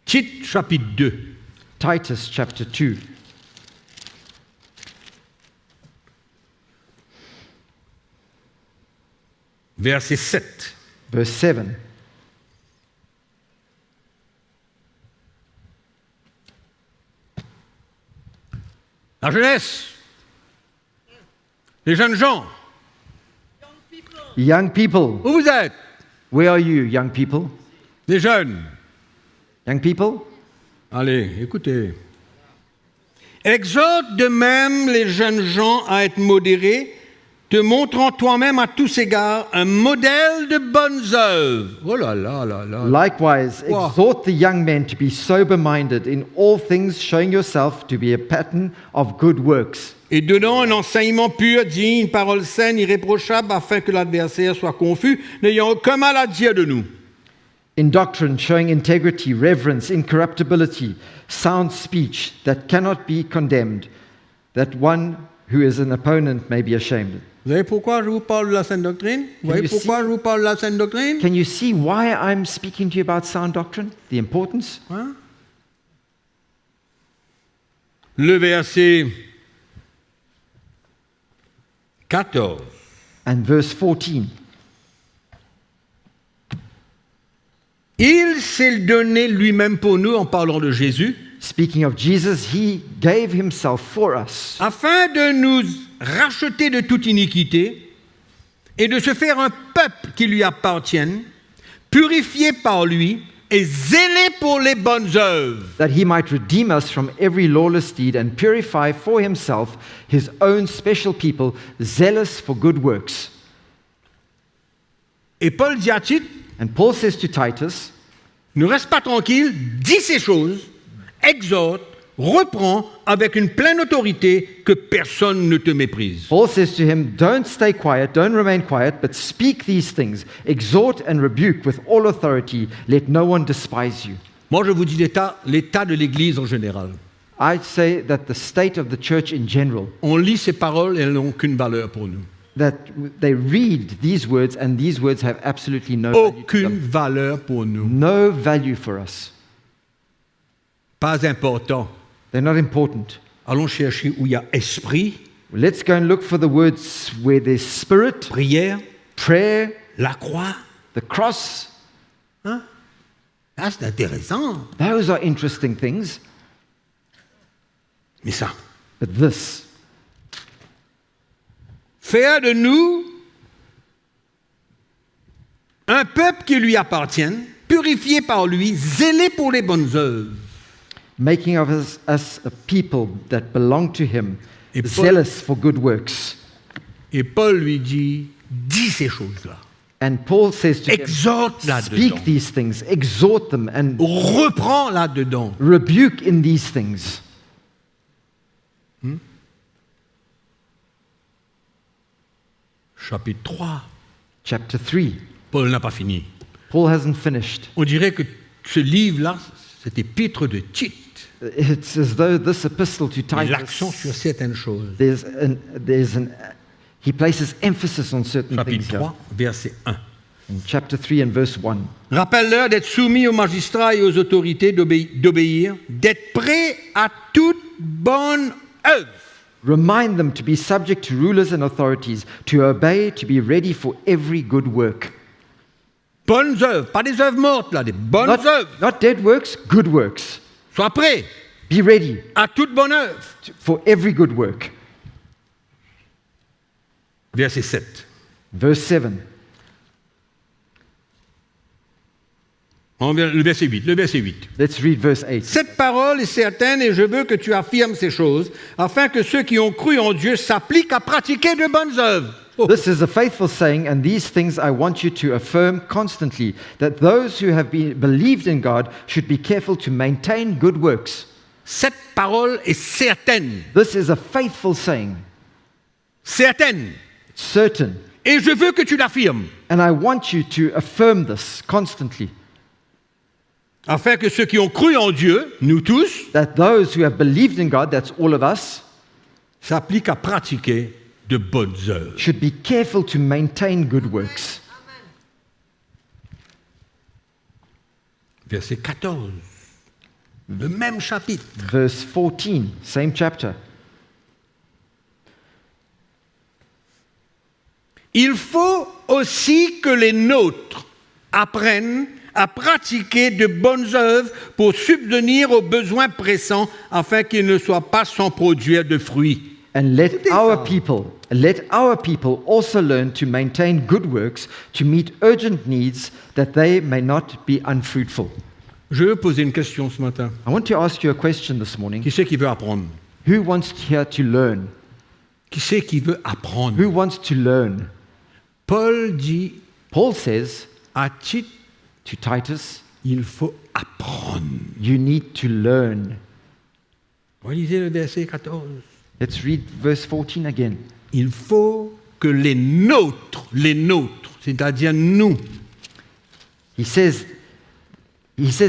Tite chapitre 2, Titus chapter 2, verset 7. verse 7. La jeunesse, les jeunes gens, Young people, où vous êtes? where are you, young people? Les jeunes. Young people, Allez, écoutez. Exhorte de même les jeunes gens à être modérés, te montrant toi-même à tous égards un modèle de bonnes œuvres. Oh là là là là. likewise, Wow. exhort the young men to be sober-minded in all things, showing yourself to be a pattern of good works, Et donnant un enseignement pur, digne, une parole saine, irréprochable, afin que l'adversaire soit confus, n'ayant aucun mal à dire de nous. in doctrine, showing integrity, reverence, incorruptibility, sound speech that cannot be condemned, that one who is an opponent may be ashamed. Vous savez pourquoi je vous parle de la saine doctrine? Vous voyez you pourquoi je vous parle de la saine doctrine? Can you see why I'm speaking to you about sound doctrine? The importance? Hein? Le verset 14. And verse 14. Il s'est donné lui-même pour nous, en parlant de Jésus, Speaking of Jesus, he gave himself for us afin de nous racheter de toute iniquité et de se faire un peuple qui lui appartienne, purifié par lui et zélé pour les bonnes œuvres. that he might redeem us from every lawless deed and purify for himself his own special people, zealous for good works. Et Paul dit à Tite, And Paul says to Titus, ne reste pas tranquille, dis ces choses, exhorte, reprends avec une pleine autorité que personne ne te méprise. Paul says to him, don't stay quiet, don't remain quiet, but speak these things, exhort and rebuke with all authority, let no one despise you. Moi, je vous dis l'état de l'Église en général. I say that the state of the church in general, On lit ces paroles et elles n'ont aucune valeur pour nous. that they read these words and these words have absolutely no value to Aucune them. valeur pour nous. No value for us. Pas important. They're not important. Allons chercher où il y a esprit, Let's go and look for the words where there's spirit, prière, prayer, la croix. the cross. Hein? Ah, c'est intéressant. Those are interesting things. Mais ça, But this, faire de nous un peuple qui lui appartienne, purifié par lui, zélé pour les bonnes œuvres. making of us a people that belong to him, Et Paul- zealous for good works. Et Paul lui dit, dis ces choses-là. And Paul says to him, Exhorte là-dedans. speak these things, exhort them, and Reprends là-dedans. rebuke in these things. chapitre 3. chapter 3. Paul n'a pas fini. Paul hasn't finished. On dirait que ce livre-là, cet épître de Tite, It's as though this epistle to met l'accent Titus, sur certaines choses. he places emphasis on certain Chapitre things here. 3, verset 1. In chapter 3 and verse 1. Rappelle-leur d'être soumis aux magistrats et aux autorités, d'obéir, d'être prêts à toute bonne œuvre. Remind them to be subject to rulers and authorities, to obey, to be ready for every good work. Bonnes œuvres, pas des œuvres mortes là, des bonnes œuvres. Not dead works, good works. Sois prêt Be ready à toute bonne œuvre. for every good work. Verset 7. Verse 7. Le verset 8. Let's read verse 8. Cette parole est certaine et je veux que tu affirmes ces choses, afin que ceux qui ont cru en Dieu s'appliquent à pratiquer de bonnes œuvres. Oh. This is a faithful saying, and these things I want you to affirm constantly, that those who have believed in God should be careful to maintain good works. Cette parole est certaine. This is a faithful saying, Certaine. certain, Et je veux que tu l'affirmes, and I want you to affirm this constantly, afin que ceux qui ont cru en Dieu, nous tous, that those who have believed in God, that's all of us, s'appliquent à pratiquer de bonnes œuvres. should be careful to maintain good works. Verset 14. Le même chapitre. Verse 14, same chapter. Il faut aussi que les nôtres apprennent à pratiquer de bonnes œuvres pour subvenir aux besoins pressants afin qu'ils ne soient pas sans produire de fruits. And let our people also learn to maintain good works to meet urgent needs that they may not be unfruitful. Je veux poser une question ce matin. I want to ask you a question this morning. Qui c'est qui veut apprendre? Who wants here to learn? Qui c'est qui veut apprendre? Who wants to learn? Paul dit Paul says à Tite, to Titus, il faut apprendre. you need to learn. Relisez le verset 14. Let's read verse 14 again. Il faut que les nôtres, c'est-à-dire nous, He says,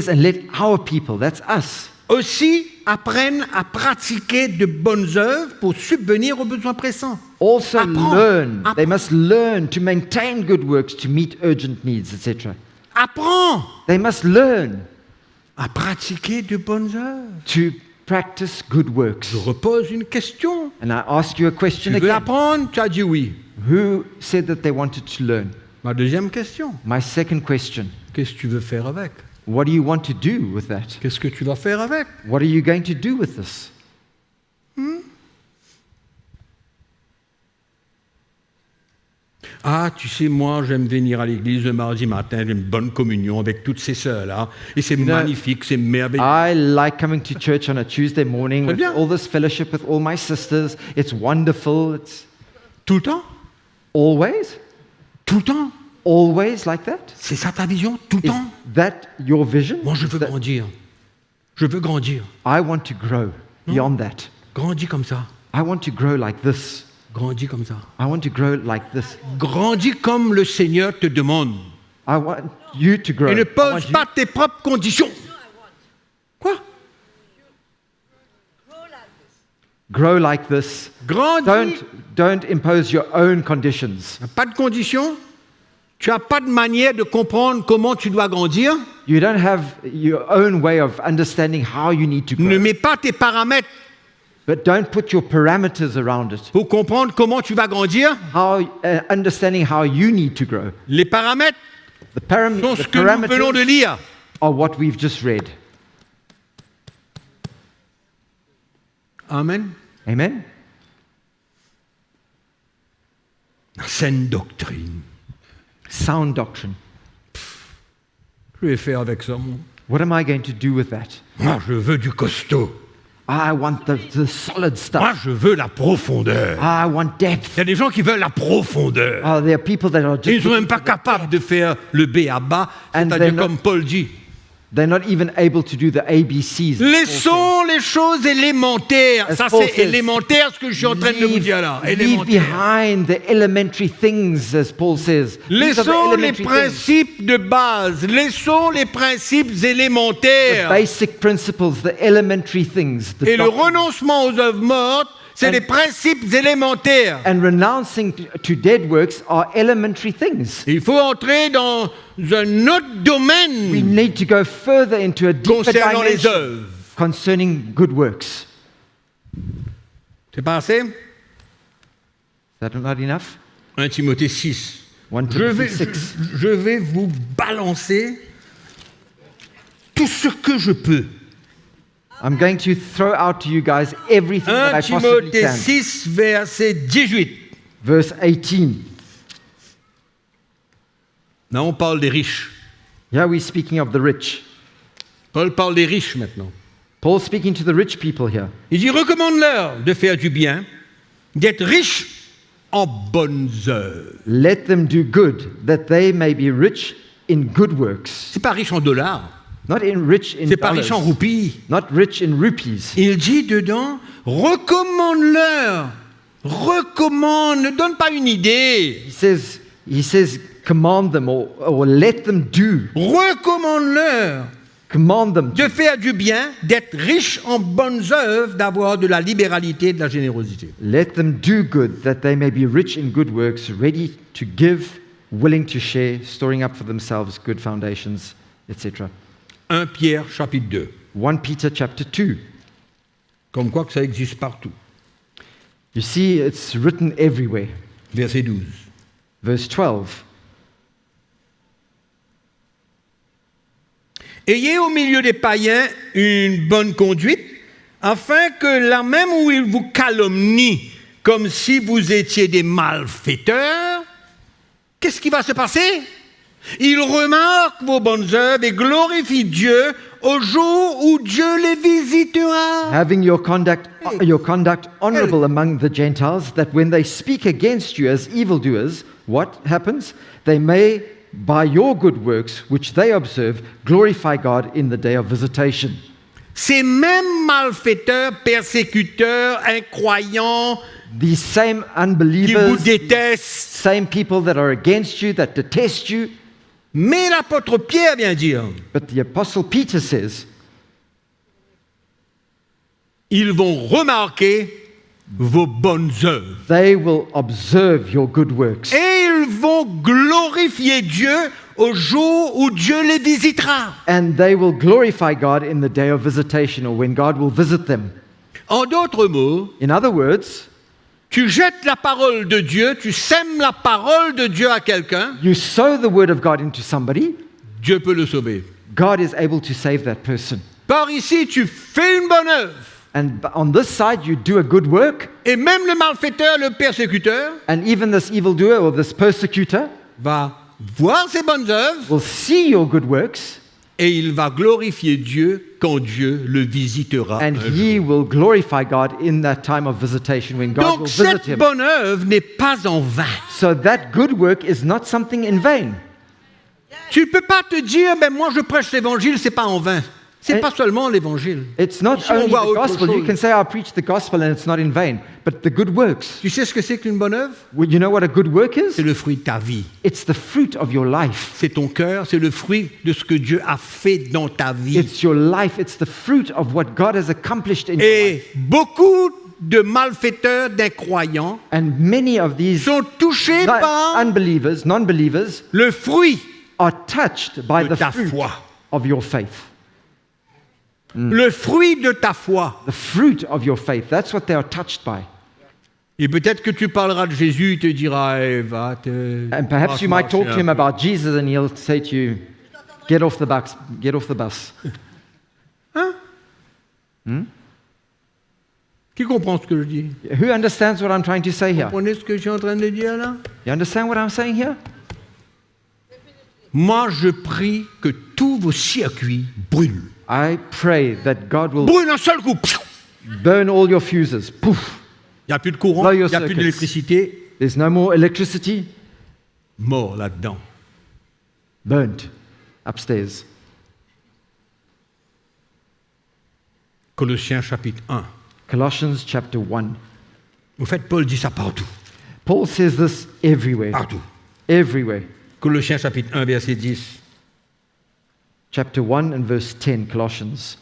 and let our people, that's us, aussi apprennent à pratiquer de bonnes œuvres pour subvenir aux besoins pressants. also Apprends. learn. Apprends. They must learn to maintain good works to meet urgent needs, etc. Apprends They must learn à pratiquer de bonnes œuvres. to practice good works. Je repose une question. And I ask you a Tu question veux again. apprendre? Tu as dit oui. Who said that they wanted to learn? Ma deuxième question. My second question. Qu'est-ce que tu veux faire avec? What do you want to do with that? Qu'est-ce que tu vas faire avec? What are you going to do with this? Ah, tu sais, moi, j'aime venir à l'église le mardi matin, j'ai une bonne communion avec toutes ces sœurs-là. Et c'est magnifique, c'est merveilleux. I like coming to church on a Tuesday morning Très with bien. all this fellowship with all my sisters. It's wonderful. It's Tout le temps? always, Tout le temps? always like that. C'est ça ta vision? Tout le Is temps? that your vision? Moi, je veux That- grandir. Je veux grandir. I want to grow beyond that. Grandis comme ça. I want to grow like this. Grandis comme ça. I want to grow like this. Grandis comme le Seigneur te demande. I want you to grow. Et ne I want pose you- pas tes propres conditions. Quoi? grow like this. Grandis. Don't impose your own conditions. Pas de conditions. Tu n'as pas de manière de comprendre comment tu dois grandir. You don't have your own way of understanding how you need to Ne grow. mets pas tes paramètres But don't put your parameters around it. pour comprendre comment tu vas grandir. Understanding how you need to grow. Les paramètres The, sont the ce que nous venons de parameters lire. are what we've just read. Amen. Amen? La saine doctrine. Sound doctrine. Je vais faire avec ça, moi. What am I going to do with that? Moi, je veux du costaud. I want the solid stuff. Moi, je veux la profondeur. I want depth. Il y a des gens qui veulent la profondeur. There are people that are Ils ne just sont même pas capables de faire le B à bas, And c'est-à-dire they're not- comme Paul dit. They're not even able to do the ABCs. Laissons les choses élémentaires. As Ça, Paul c'est says, élémentaire ce que je suis en train de vous dire là. leave Élémentaire. behind the elementary things, as Paul says. These are the Laissons les elementary things, principes de base. Laissons les principes the élémentaires. basic principles, the elementary things. The Et le doctrine. renoncement aux œuvres mortes, c'est des principes élémentaires. And renouncing to dead works are elementary things. Il faut entrer dans un autre We domaine need to go further into a deeper concernant les dimension œuvres. concerning good works. C'est pas assez? Is that not enough? 1 Timothée 6. 1 Je vais, Timothy 6. je vais vous balancer tout ce que je peux. I'm going to throw out to you guys everything that 1 I possibly Timothée can. 6, verset 18. Verse 18. Là, on parle des riches. Here we're speaking of the rich. Paul parle des riches maintenant. Paul's speaking to the rich people here. Il dit, recommande-leur de faire du bien, d'être riches en bonnes œuvres. Let them do good, that they may be rich in good works. C'est pas riche en dollars, Not rich in c'est pas riche en dollars, roupies. not rich in rupees. Il dit dedans, recommande-leur. Recommande, ne donne pas une idée. He says, command them or let them do. Recommande-leur Command them de faire du bien, d'être riches en bonnes œuvres, d'avoir de la libéralité et de la générosité. Let them do good, that they may be rich in good works, ready to give, willing to share, storing up for themselves good foundations, etc. 1 Pierre chapitre 2. 1 Peter chapter 2. Comme quoi que ça existe partout. You see, it's written everywhere. Verset 12. Verse 12. Ayez au milieu des païens une bonne conduite, afin que là même où ils vous calomnient, comme si vous étiez des malfaiteurs, qu'est-ce qui va se passer? Ils remarquent vos bonnes œuvres et glorifient Dieu au jour où Dieu les visitera. Having your conduct honorable among the Gentiles, that when they speak against you as evildoers, what happens? They may, by your good works, which they observe, glorify God in the day of visitation. Ces mêmes malfaiteurs, persécuteurs, incroyants, These same qui vous unbelievers, détestent. same people that are against you, that detest you. Mais l'apôtre Pierre vient dire, But the Apostle Peter says, ils vont remarquer vos bonnes œuvres. they will observe your good works. Et ils vont glorifier Dieu au jour où Dieu les visitera. And they will glorify God in the day of visitation, or when God will visit them. En d'autres mots, In other words, tu jettes la parole de Dieu, tu sèmes la parole de Dieu à quelqu'un, you sow the word of God into somebody, Dieu peut le sauver. God is able to save that person. Par ici, tu fais une bonne œuvre. And on this side, you do a good work, Et même le malfaiteur, le persécuteur, and even this evildoer or this persecutor va voir ces bonnes œuvres will see your good works, et il va glorifier Dieu quand Dieu le visitera. and un jour. he will glorify God in that time of visitation when God will Donc visit cette him. bonne œuvre n'est pas en vain. So that good work is not something in vain. Tu ne peux pas te dire, ben moi je prêche l'évangile, c'est pas en vain. C'est Et- pas seulement l'évangile. It's not Ici, on only voit the autre gospel. You chose. can say, I preach the gospel and it's not in vain. But the good works, Tu sais ce que c'est qu'une bonne œuvre? well, you know what a good work C'est is? le fruit de ta vie. It's the fruit of your life. C'est ton cœur, c'est le fruit de ce que Dieu a fait dans ta vie. It's your life. It's the fruit of what God has accomplished in your life. Et beaucoup de malfaiteurs, d'incroyants, And many of these sont touchés par unbelievers, non-believers, le fruit are touched by de the ta fruit foi. of your faith. Le fruit de ta foi. The fruit of your faith. That's what they are touched by. Et peut-être que tu parleras de Jésus, il te dira, eh, va te... And perhaps you might talk to him marcher un peu. about Jesus and he'll say to you, get off the bus. Get off the bus. Qui comprend ce que je dis? Who understands what I'm trying to say Vous here? comprenez ce que je suis en train de dire là? You understand what I'm saying here? Moi, je prie que tous vos circuits brûlent. I pray that God will Brûle un seul coup. burn all your fuses. Poof. Il n'y a plus de courant, Blow il your n'y a plus circuits. d'électricité. There's no more electricity. Mort là-dedans. Burnt upstairs. Colossiens chapitre 1. Colossians chapter 1. Au fait, Paul dit ça partout. Paul says this everywhere. Partout. Everywhere. Colossiens chapitre 1, verset 10. Chapter 1 and verse 10, Colossians.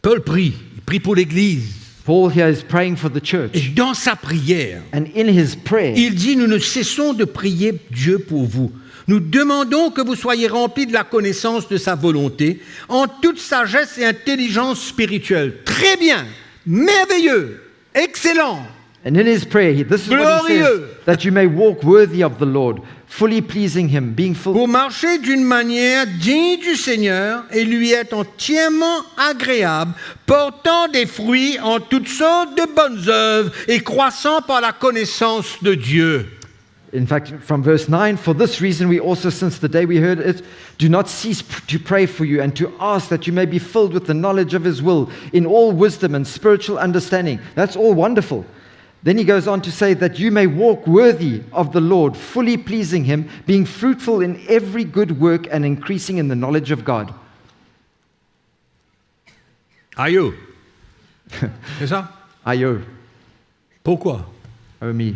Paul prie. Il prie pour l'Église. Paul here is praying for the Et church. dans sa prière, And in his prayer, il dit, nous ne cessons de prier Dieu pour vous. Nous demandons que vous soyez remplis de la connaissance de sa volonté, en toute sagesse et intelligence spirituelle. Très bien, merveilleux, excellent. and in his prayer, this is what he says, Glorieux. that you may walk worthy of the Lord, fully pleasing him, being full. Pour marcher d'une manière digne du Seigneur et lui être entièrement agréable, portant des fruits en toutes sortes de bonnes œuvres et croissant par la connaissance de Dieu. In fact, from verse 9, for this reason we also, since the day we heard it, do not cease to pray for you and to ask that you may be filled with the knowledge of his will in all wisdom and spiritual understanding. That's all wonderful. Then he goes on to say that you may walk worthy of the Lord, fully pleasing him, being fruitful in every good work and increasing in the knowledge of God. Aïe. C'est ça? Ayo, Pourquoi? oh me.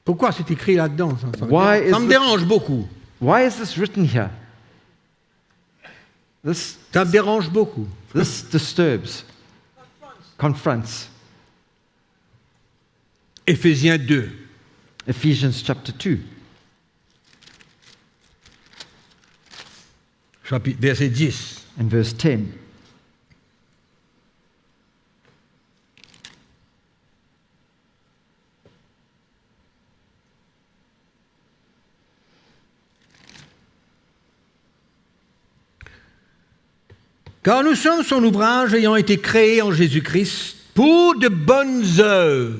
Pourquoi c'est écrit là-dedans? Why is Ça me this- dérange beaucoup. Why is this written here? This Ça me dérange beaucoup. disturbs, confronts. Éphésiens 2. Ephesians chapter 2, Verset 10. and verse 10. Car nous sommes son ouvrage ayant été créé en Jésus-Christ pour de bonnes œuvres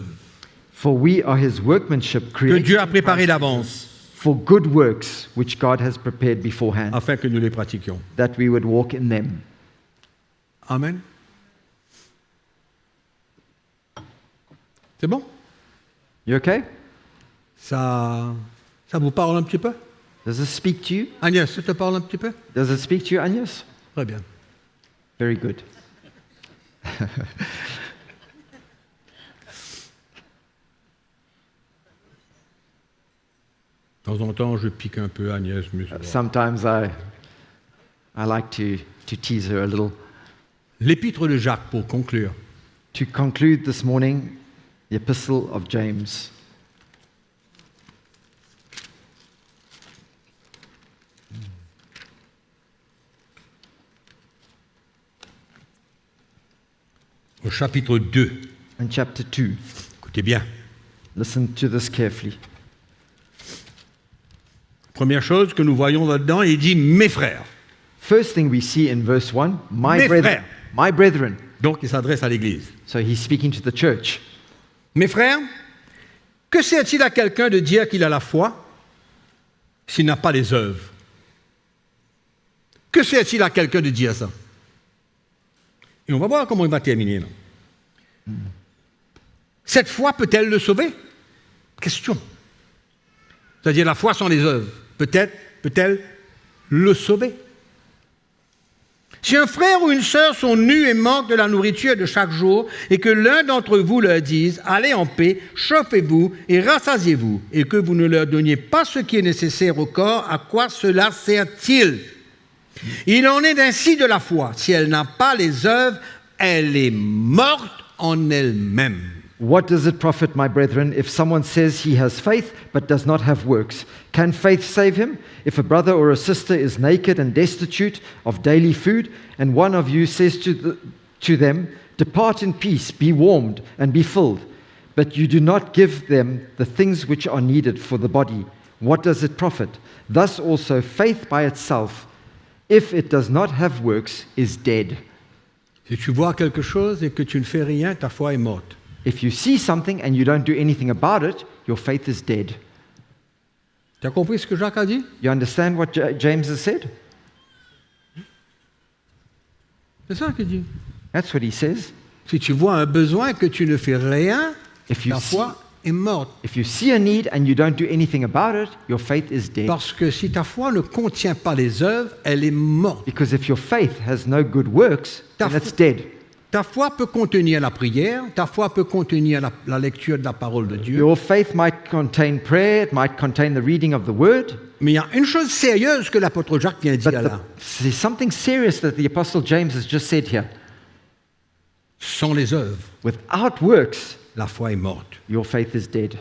For we are his workmanship que created Dieu a préparées d'avance for good works which God has prepared beforehand, afin que nous les pratiquions. that we would walk in them. Amen. C'est bon? You okay? Ça vous parle un petit peu? Does it speak to you? Agnès, ça te parle un petit peu? Does it speak to you, Agnes? Très bien. Very good. De temps en temps, je pique un peu Agnès, mais c'est bon. Sometimes I like to tease her a little. L'épître de Jacques, pour conclure. To conclude this morning, the epistle of James. Au chapitre 2. In chapter 2, Écoutez bien. listen to this carefully. Première chose que nous voyons là-dedans, il dit « mes frères First thing we see in verse 1, Mes frères. my brethren. ». Donc, il s'adresse à l'Église. So he's speaking to the church. « Mes frères, que sert-il à quelqu'un de dire qu'il a la foi s'il n'a pas les œuvres? Que sert-il à quelqu'un de dire ça? » Et on va voir comment il va terminer. Là. Cette foi peut-elle le sauver? Question. C'est-à-dire la foi sans les œuvres. Peut-elle le sauver? Si un frère ou une sœur sont nus et manquent de la nourriture de chaque jour, et que l'un d'entre vous leur dise « Allez en paix, chauffez-vous et rassasiez-vous », et que vous ne leur donniez pas ce qui est nécessaire au corps, à quoi cela sert-il? Il en est ainsi de la foi. Si elle n'a pas les œuvres, elle est morte en elle-même. What does it profit, my brethren, if someone says he has faith but does not have works? Can faith save him? If a brother or a sister is naked and destitute of daily food, and one of you says to them, "Depart in peace, be warmed and be filled," but you do not give them the things which are needed for the body, what does it profit? Thus also faith by itself, if it does not have works, is dead. Si tu vois quelque chose et que tu ne fais rien, ta foi est morte. If you see something and you don't do anything about it, your faith is dead. Tu as compris ce que Jacques a dit? You understand what James has said? C'est ça qu'il dit. That's what he says. Si tu vois un besoin et que tu ne fais rien, If you ta see, foi est morte. If you see a need and you don't do anything about it, your faith is dead. Parce que si ta foi ne contient pas les œuvres, elle est morte. Because if your faith has no good works, then it's dead. Ta foi peut contenir la prière, ta foi peut contenir la lecture de la parole de Dieu. Your faith might contain prayer, it might contain the reading of the word. Mais il y a une chose sérieuse que l'apôtre Jacques vient dire là. There's something serious that the Apostle James has just said here. Sans les œuvres, Without works, la foi est morte. your faith is dead.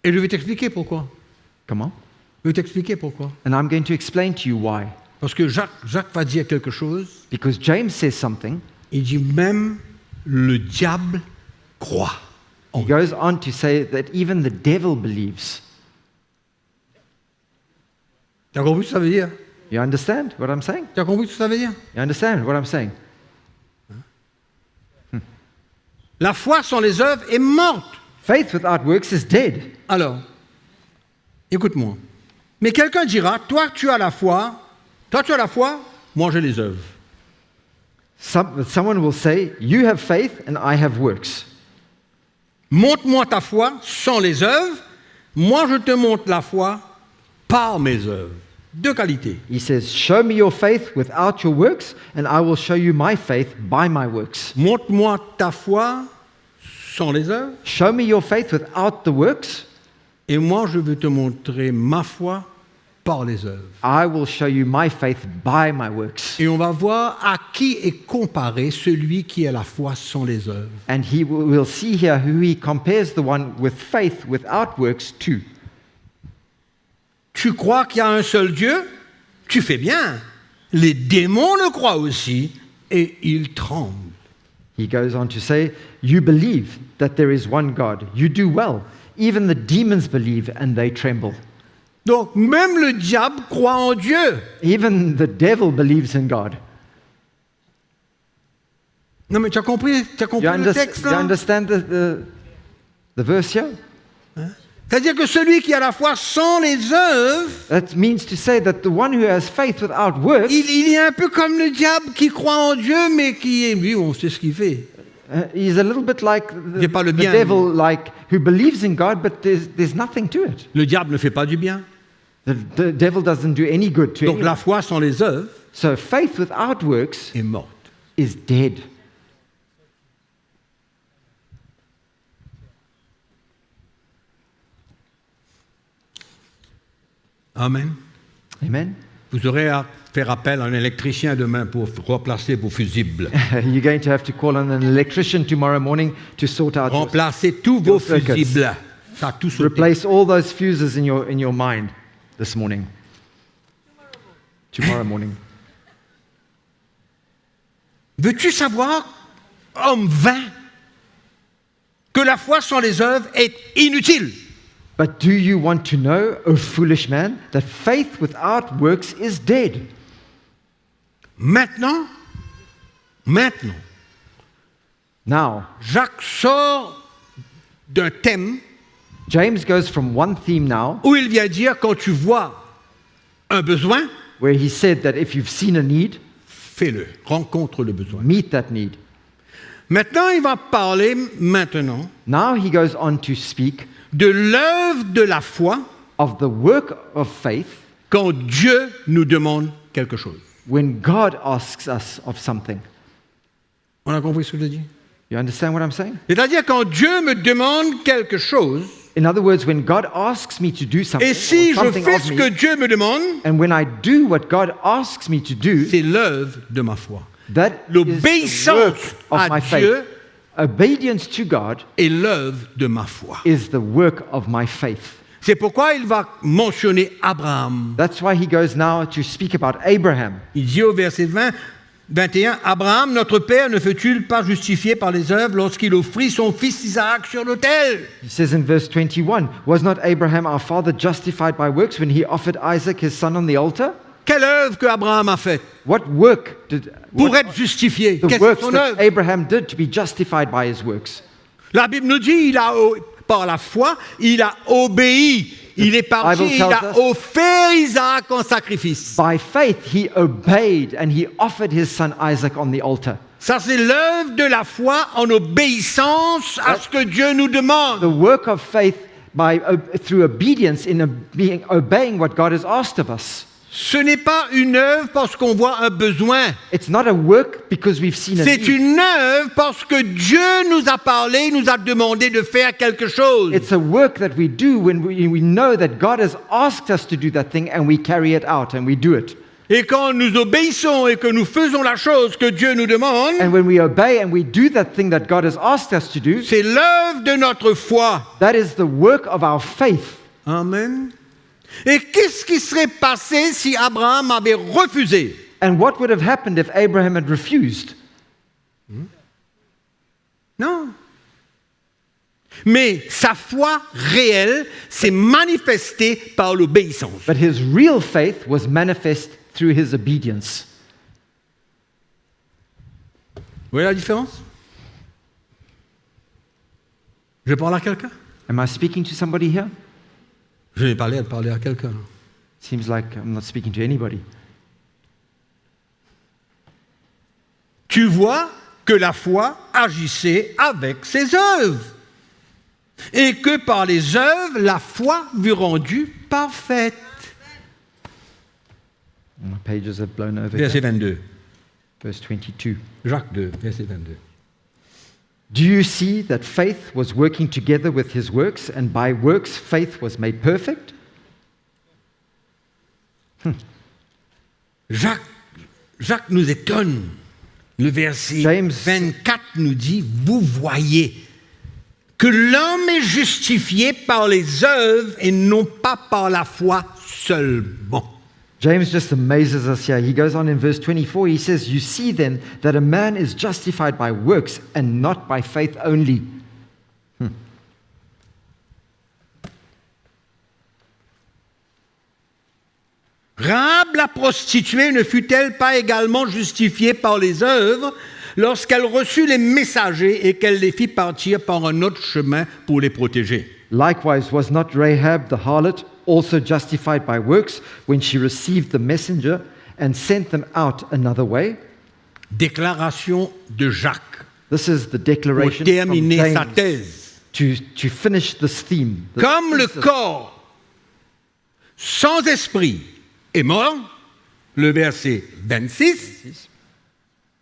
Et je vais t'expliquer pourquoi. Come on. Je vais t'expliquer pourquoi. And I'm going to explain to you why. Parce que Jacques va dire quelque chose. Because James says something. Il dit même le diable croit. He goes on to say that even the devil believes. Tu as compris ce que ça veut dire? You understand what I'm saying? Tu as compris ce que ça veut dire? You understand what I'm saying? La foi sans les œuvres est morte. Faith without works is dead. Alors, écoute-moi. Mais quelqu'un dira, toi tu as la foi, moi j'ai les œuvres. Someone will say, you have faith and I have works. Montre-moi ta foi sans les œuvres, moi je te montre la foi par mes œuvres. Deux qualités. He says, show me your faith without your works and I will show you my faith by my works. Montre-moi ta foi sans les œuvres. Show me your faith without the works. Et moi je vais te montrer ma foi par les œuvres. I will show you my faith by my works. Et on va voir à qui est comparé celui qui a la foi sans les œuvres. And we'll see here who he compares the one with faith without works to. Tu crois qu'il y a un seul Dieu? Tu fais bien. Les démons le croient aussi et ils tremblent. He goes on to say, you believe that there is one God. You do well. Even the demons believe and they tremble. Donc même le diable croit en Dieu. Even the devil believes in God. Non mais tu as compris le texte You là? understand the verse here? C'est-à-dire que celui qui a la foi sans les œuvres, That means to say that the one who has faith without works, il est un peu comme le diable qui croit en Dieu mais qui est, lui on sait ce qu'il fait. he's a little bit like Il fait pas le the bien. devil, like who believes in God, but there's nothing to it. Le diable ne fait pas du bien. The devil doesn't do any good to Donc anyone. la foi sans les œuvres So faith without works est morte. is dead. Amen. Amen. Vous aurez à faire appel à un électricien demain pour remplacer vos fusibles. You're going to have to call on an electrician tomorrow morning to sort out your, Remplacer tous vos circuits. fusibles. Ça a tout sauté. replace all those fuses in your mind this morning. Tomorrow morning. Veux-tu savoir, homme vain, que la foi sans les œuvres est inutile? But do you want to know, O foolish man, that faith without works is dead? Maintenant, Now, Jacques sort d'un thème James goes from one theme now, où il vient dire quand tu vois un besoin, where he said that if you've seen a need, fais-le, rencontre le besoin. meet that need. Maintenant, il va parler maintenant Now he goes on to speak de l'œuvre de la foi of the work of faith quand Dieu nous demande quelque chose. when God asks us of something. On a compris ce que je dis? You understand what I'm saying? C'est-à-dire quand Dieu me demande quelque chose, In other words, when God asks me to do something, et si or je something fais of ce me, que Dieu me demande, and when I do what God asks me to do, c'est l'œuvre de ma foi. that is the L'obéissance work of à my Dieu faith. Obedience to God est l'œuvre de ma foi. is the work of my faith. C'est pourquoi il va mentionner Abraham. That's why he goes now to speak about Abraham. Il dit au verset 21, Abraham, notre père, ne fut-il pas justifié par les œuvres lorsqu'il offrit son fils Isaac sur l'autel? He says in verse 21, was not Abraham our father justified by works when he offered Isaac his son on the altar? Quelle œuvre que Abraham a faite What work did pour être justifié? the Qu'est-ce que works son that œuvre? Abraham did to be justified by his works? La Bible nous dit, par la foi, il a obéi. Il est parti, Bible il tells a us- offert Isaac en sacrifice. By faith he obeyed and he offered his son Isaac on the altar. Ça, c'est l'œuvre de la foi en obéissance à ce que Dieu nous The demande. work of faith through obedience in obeying what God has asked of us. Ce n'est pas une œuvre parce qu'on voit un besoin. It's not a work because we've seen a C'est need. une œuvre parce que Dieu nous a parlé, nous a demandé de faire quelque chose. It's a work that we do when we know that God has asked us to do that thing and we carry it out and we do it. Et quand nous obéissons et que nous faisons la chose que Dieu nous demande, And when we obey and we do that thing that God has asked us to do, c'est l'œuvre de notre foi. that is the work of our faith. Amen. Et qu'est-ce qui serait passé si Abraham avait refusé? And what would have happened if Abraham had refused? Non. Mais sa foi réelle s'est manifestée par l'obéissance. But his real faith was manifest through his obedience. Vous voyez la différence? Je parle à quelqu'un? Am I speaking to somebody here? Je vais parler à quelqu'un. Seems like I'm not speaking to anybody. Tu vois que la foi agissait avec ses œuvres. Et que par les œuvres, la foi fut rendue parfaite. My pages have blown over. Verset Here. 22. Verse 22. Jacques 2, verset 22. Do you see that faith was working together with his works, and by works faith was made perfect? Jacques nous étonne. Le verset James 24 nous dit, vous voyez que l'homme est justifié par les œuvres et non pas par la foi seulement. James just amazes us here. He goes on in verse 24, he says, You see then that a man is justified by works and not by faith only. Rahab la prostituée ne fut-elle pas également justifiée par les œuvres lorsqu'elle reçut les messagers et qu'elle les fit partir par un autre chemin pour les protéger? Likewise, was not Rahab the harlot also justified by works when she received the messenger and sent them out another way? Déclaration de Jacques This is the pour declaration from terminer sa James thèse. to finish this theme. The Comme le thesis. corps sans esprit est mort, le verset 26,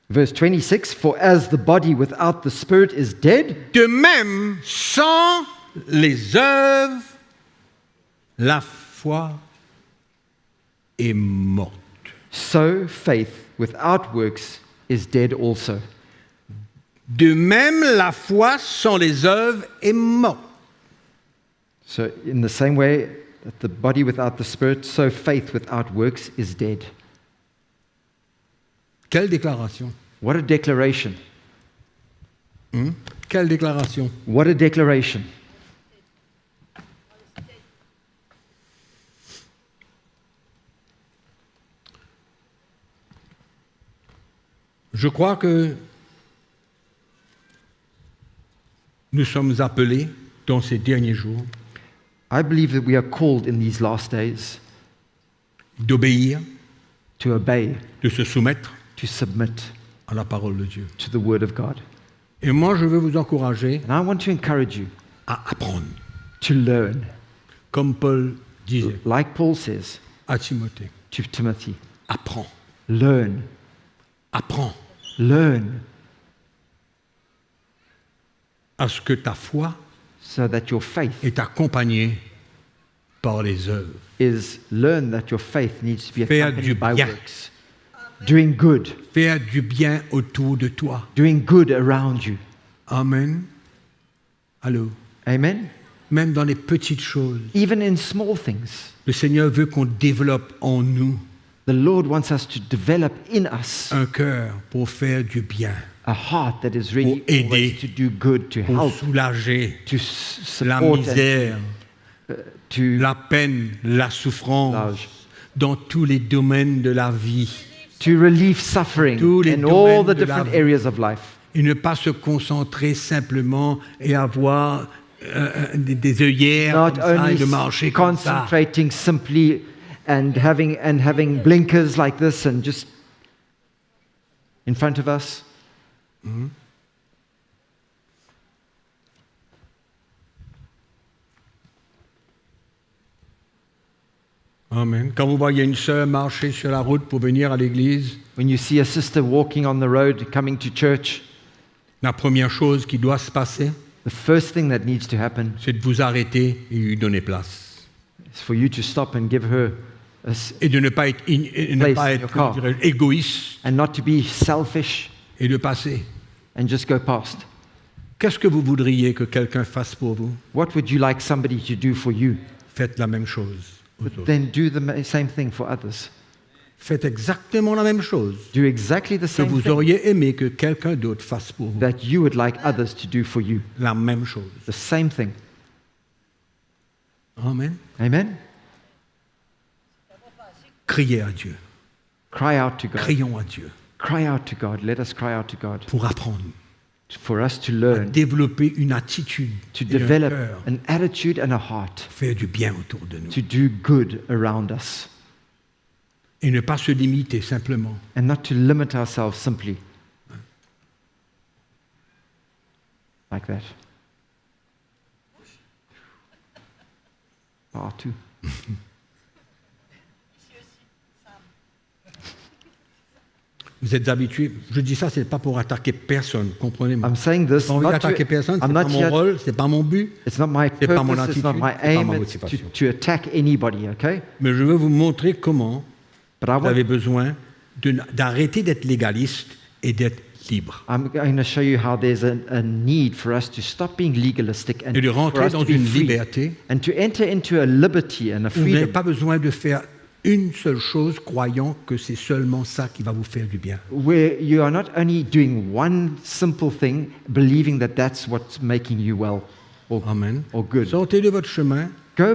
Verse 26, For as the body without the spirit is dead, de même, sans les œuvres, la foi est morte. so faith without works is dead also. De même, la foi sans les œuvres est morte. So, in the same way that the body without the spirit, so faith without works is dead. Quelle déclaration? What a declaration! Quelle déclaration? What a declaration! Je crois que nous sommes appelés dans ces derniers jours I believe that we are called in these last days d'obéir, to obey, de se soumettre to submit à la parole de Dieu. to the Word of God. Et moi, je veux vous encourager And I want to encourage you à apprendre, to learn, comme Paul disait like Paul says à Timothée. to Timothy. Apprends, Learn, apprends learn, à ce que ta foi so that your faith est accompagnée par les œuvres. learn that your faith needs to be Faire du accompanied by bien. works. Doing good, Faire du bien autour de toi. doing good around you. Amen. Allô. Amen? Même dans les petites choses, Even in small things, le Seigneur veut qu'on développe en nous the Lord wants us to develop in us un cœur pour faire du bien, a heart that is ready Pour aider. always to do good, to pour help, soulager to la support, misère, to la peine, la souffrance, Large. dans tous les domaines de la vie. relieve suffering Tous les in all domaines the de la different vie. areas of life. Et ne pas se concentrer simplement et avoir des œillères Not comme ça, et only de marcher comme ça. concentrating simply and having blinkers like this and just in front of us. Amen. Quand vous voyez une sœur marcher sur la route pour venir à l'église, When you see a sister walking on the road coming to church, la première chose qui doit se passer, the first thing that needs to happen c'est de vous arrêter et lui donner place. is for you to stop and give her Et de ne pas être, et ne Place pas in être your car. comment dirais-je, égoïste and not to be selfish et de passer. and just go past. Qu'est-ce que vous voudriez que quelqu'un fasse pour vous? What would you like somebody to do for you? Faites la même chose aux But autres. then do the same thing for others. Faites exactement la même chose Do exactly the que same vous thing auriez aimé que quelqu'un d'autre fasse pour vous. that you would like others to do for you. La même chose. The same thing. Amen. Amen? Criez à Dieu. Cry out to God. Crions à Dieu Cry out to God. Let us cry out to God. pour apprendre For us to à learn, développer une attitude to et un develop cœur, an attitude and a heart faire du bien autour de nous. to do good around us Et ne pas se limiter simplement and not to limit ourselves simply like that. Ah, too. Vous êtes habitués. Je dis ça, c'est pas pour attaquer personne, comprenez-moi. I'm saying this J'ai pas envie not d'attaquer to, personne, c'est I'm pas not mon here, rôle, c'est pas mon but. it's not my C'est pas mon purpose, it's not my attitude, c'est pas aim, ma it's motivation. to attack anybody, okay? Mais je veux vous montrer comment But I vous avez want, besoin d'arrêter d'être légaliste et d'être libre. I'm going to show you how there's a need for us to stop being legalistic and Et de for rentrer us dans to be une free liberté and to enter into a liberty and a où vous n'avez freedom pas besoin de faire une seule chose croyant que c'est seulement ça qui va vous faire du bien. where you are not only doing one simple thing, believing that that's what's making you well or, Amen. or good. Sortez de votre chemin, Go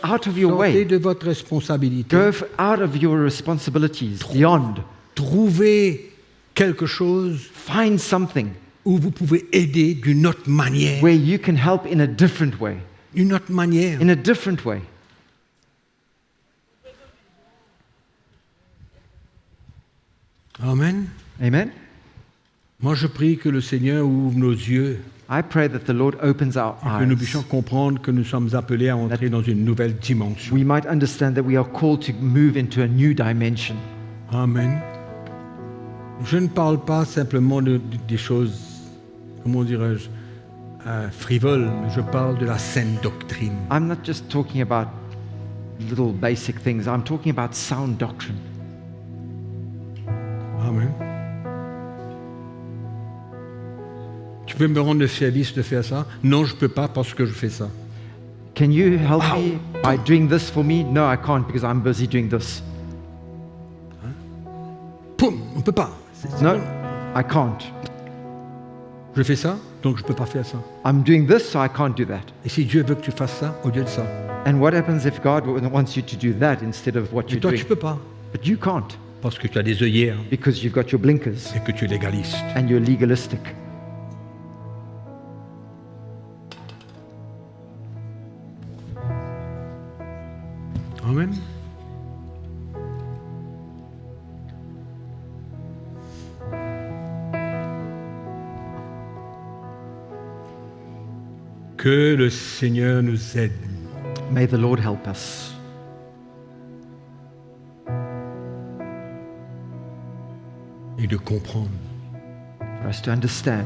out of your sortez way. de votre responsabilité. Out of your responsibilities, beyond. Trouvez quelque chose Find something où vous pouvez aider d'une autre manière. where you can help in a different way. Une autre manière. In a different way. Amen. Amen? Moi, je prie que le Seigneur ouvre nos yeux I pray that the Lord opens our et que nous eyes. puissions comprendre que nous sommes appelés à entrer dans une nouvelle dimension. We might understand that we are called to move into a new dimension. Amen. Je ne parle pas simplement des choses, comment dirais-je, frivoles, mais je parle de la saine doctrine. I'm not just talking about little basic things. I'm talking about sound doctrine. Amen. Tu peux me rendre le service de faire ça? Non, je ne peux pas parce que je fais ça. Can you help me by doing this for me? No, I can't because I'm busy doing this. Poum, on ne peut pas. No, I can't. Je fais ça, donc je ne peux pas faire ça. I'm doing this, so I can't do that. Et si Dieu veut que tu fasses ça au lieu de ça? And what happens if God wants you to do that instead of what Et you're toi, doing? tu ne peux pas But you can't parce que tu as des œillères because you've got your blinkers et que tu es légaliste. and you're legalistic. Amen. Que le Seigneur nous aide May the Lord help us et de comprendre for us to understand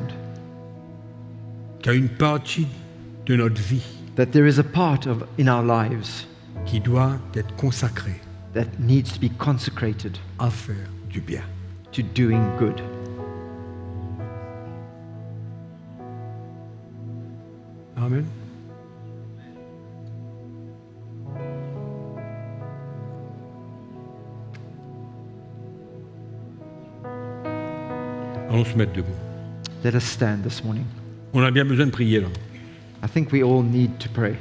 qu'il y a une partie de notre vie that there is a part in our lives qui doit être consacrée that needs to be consecrated à faire du bien. to doing good. Amen. Allons se mettre debout. Let us stand this morning. On a bien besoin de prier là. I think we all need to pray.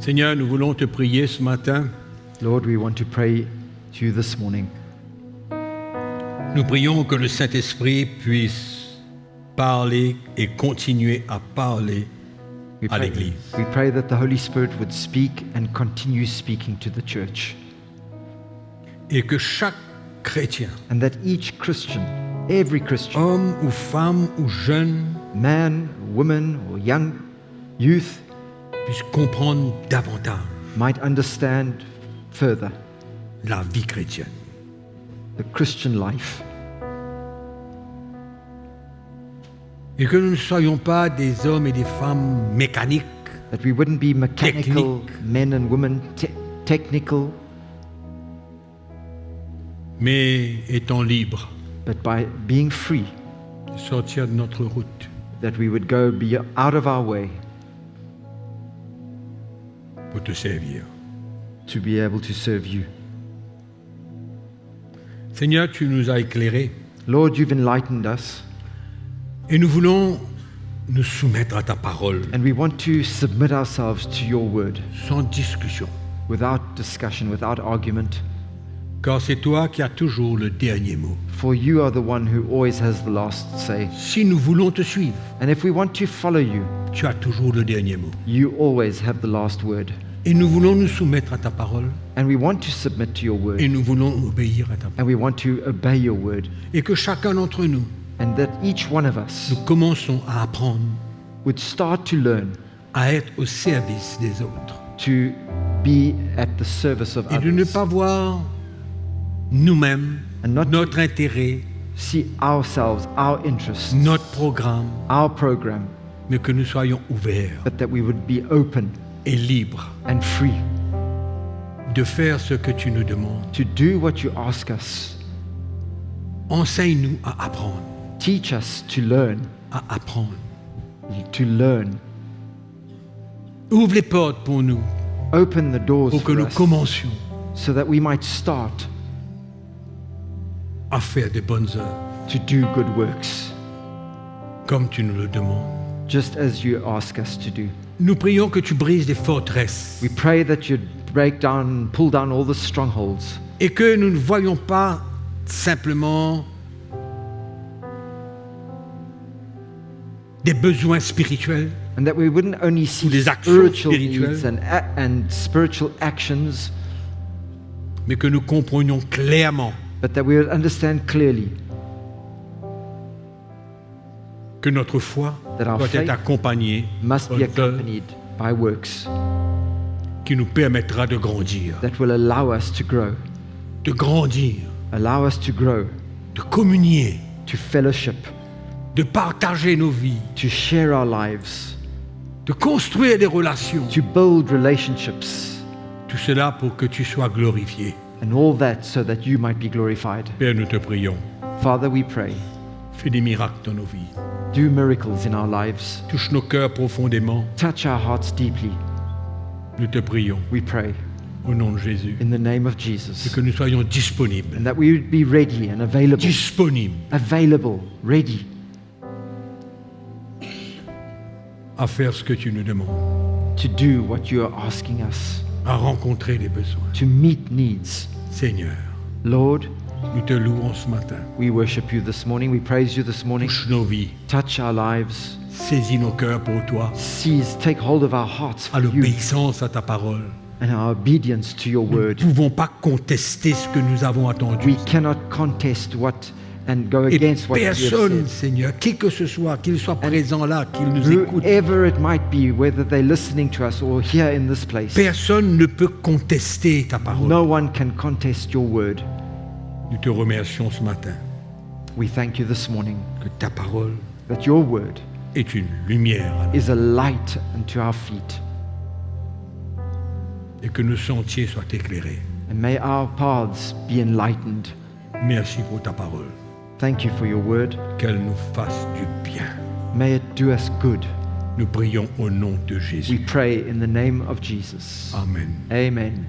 Seigneur, nous voulons te prier ce matin. Lord, we want to pray to you this morning. Nous prions que le Saint-Esprit puisse parler et continuer à parler à l'Église. We pray that the Holy Spirit would speak and continue speaking to the church. Et que chaque chrétien, And that each Christian, every Christian, homme ou femme ou jeune, man, woman, or young youth, puisse comprendre davantage might understand further la vie chrétienne. the Christian life. Et que nous ne soyons pas des hommes et des femmes mécaniques, That we wouldn't be mechanical Technique. men and women, technical, mais étant libres but by being free, de sortir de notre route that we would go be out of our way pour te servir. to be able to serve you. Seigneur, tu nous as éclairés Lord, you've enlightened us, et nous voulons nous soumettre à ta parole and we want to submit ourselves to your word sans discussion, without discussion, without argument, car c'est toi qui as toujours le dernier mot. for you are the one who always has the last say. Si nous voulons te suivre, And if we want to follow you, tu as toujours le dernier mot. you always have the last word. Et nous voulons nous soumettre à ta parole And we want to submit to your et word, nous voulons obéir à ta parole. and we want to obey your word, Et que chacun d'entre nous, and that each one of us nous commençons à apprendre would start to learn à être au service des autres to be at the service of et de ne others. pas voir nous-mêmes, And not to- notre intérêt, See ourselves, our interests, notre programme, our program, mais que nous soyons ouverts but that we would be open et libres and free de faire ce que tu nous demandes. to do what you ask us. Enseigne-nous à apprendre, Teach us to learn, à apprendre. to learn. Ouvre les portes pour nous, Open the doors pour que for nous us commencions so that we might start à faire de bonnes œuvres, to do good works, comme tu nous le demandes. just as you ask us to do. Nous prions que tu brises les forteresses We pray that you'd break down, pull down all the strongholds, et que nous ne voyions pas simplement des besoins spirituels, and that we wouldn't only see des actions spiritual spirituelles. needs and spiritual actions, mais que nous comprenions clairement but that we would understand clearly que notre foi That our doit faith être accompagnée must be d'œuvres accompanied by works qui nous permettra de grandir, that will allow us to grow, allow us to grow, de communier, to fellowship, de partager nos vies, to share our lives, de construire des relations. to build relationships, Tout cela pour que tu sois glorifié. and all that so that you might be glorified. Père, nous te prions. Father, we pray, Fais des miracles dans nos vies. do miracles in our lives, Touche nos cœurs profondément. touch our hearts deeply, Nous te prions we pray, au nom de Jésus. in the name of Et Jesus, que nous soyons disponibles. and that we would be ready and available, Disponibles ready à faire ce que tu nous demandes. to do what you are asking us, À rencontrer les besoins. to meet needs. Seigneur, Lord, nous te louons ce matin. we worship you this morning, we praise you this morning, Touche nos vies. touch our lives, Saisis nos cœurs pour toi. seize, take hold of our hearts À for you l'obéissance à ta parole. and our obedience to your Nous ne word. pouvons pas contester ce que nous avons entendu. We cannot contest what and go Et against what we have personne, said. Seigneur, qui que ce soit, qu'il soit présent là, qu'il nous écoute, Whoever it might be, whether they're listening to us or here in this place, personne ne peut contester ta parole. no one can contest your word. Nous te remercions ce matin We thank you this morning que ta parole that your word est une lumière à nous is a light unto our feet, et que nos sentiers soient éclairés. and may our paths be enlightened. Merci pour ta parole. Thank you for your word. Qu'elle nous fasse du bien. May it do us good. Nous prions au nom de We Jésus. pray in the name of Jesus. Amen. Amen.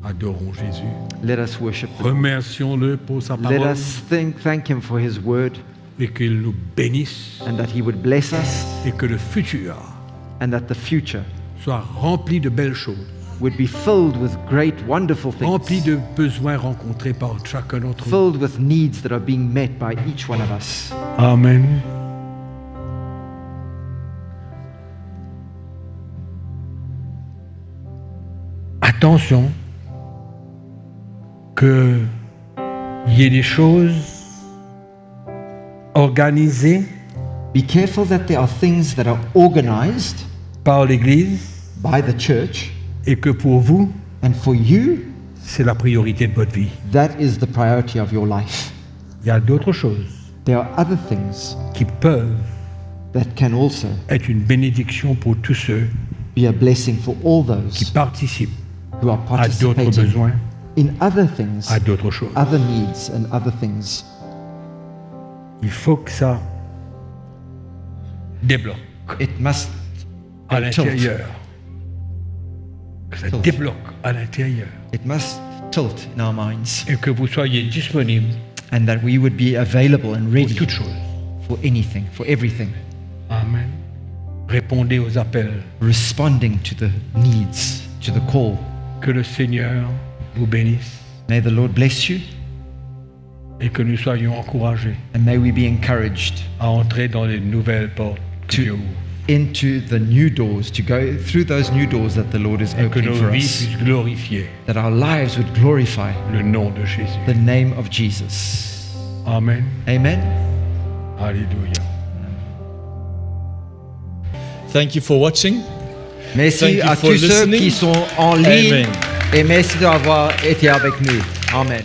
Adorons Jésus. Let us worship him. Remercions-le pour sa Let parole us thank him for his word, et qu'il nous bénisse and that he would bless us, et que le futur and that the future soit rempli de belles choses, would be filled with great, wonderful rempli things, de besoins rencontrés par chacun d'entre nous. filled with needs that are being met by each one of us. Amen. Attention qu'il y ait des choses organisées Be careful that there are things that are organized par l'Église by the church, et que pour vous, and for you, c'est la priorité de votre vie. that is the priority of your life. Il y a d'autres choses There are other things qui peuvent that can also être une bénédiction pour tous ceux be a blessing for all qui those participent who are à d'autres participating besoins, in other things, à d'autres choses. other needs and other things. Il faut que ça débloque It must à tilt. l'intérieur. Que ça Tilt. débloque à l'intérieur. It must tilt in our minds, Et que vous soyez disponible and that we would be available and pour ready toutes choses. for anything, for everything, Amen. Répondez aux appels. responding to the needs, to the call. Que le Seigneur vous bénisse May the Lord bless you, et que nous soyons encouragés and may we be encouraged à entrer dans les nouvelles portes que Dieu ouvre. into the new doors, to go through those new doors that the Lord is Et que opening nos for vies us, puissent glorifier that our lives would glorify le nom de Jésus. the name of Jesus. Amen. Amen. Alléluia. Thank you for watching. Merci Thank you à for tous ceux listening. qui sont en ligne Amen. et merci d'avoir été avec nous. Amen.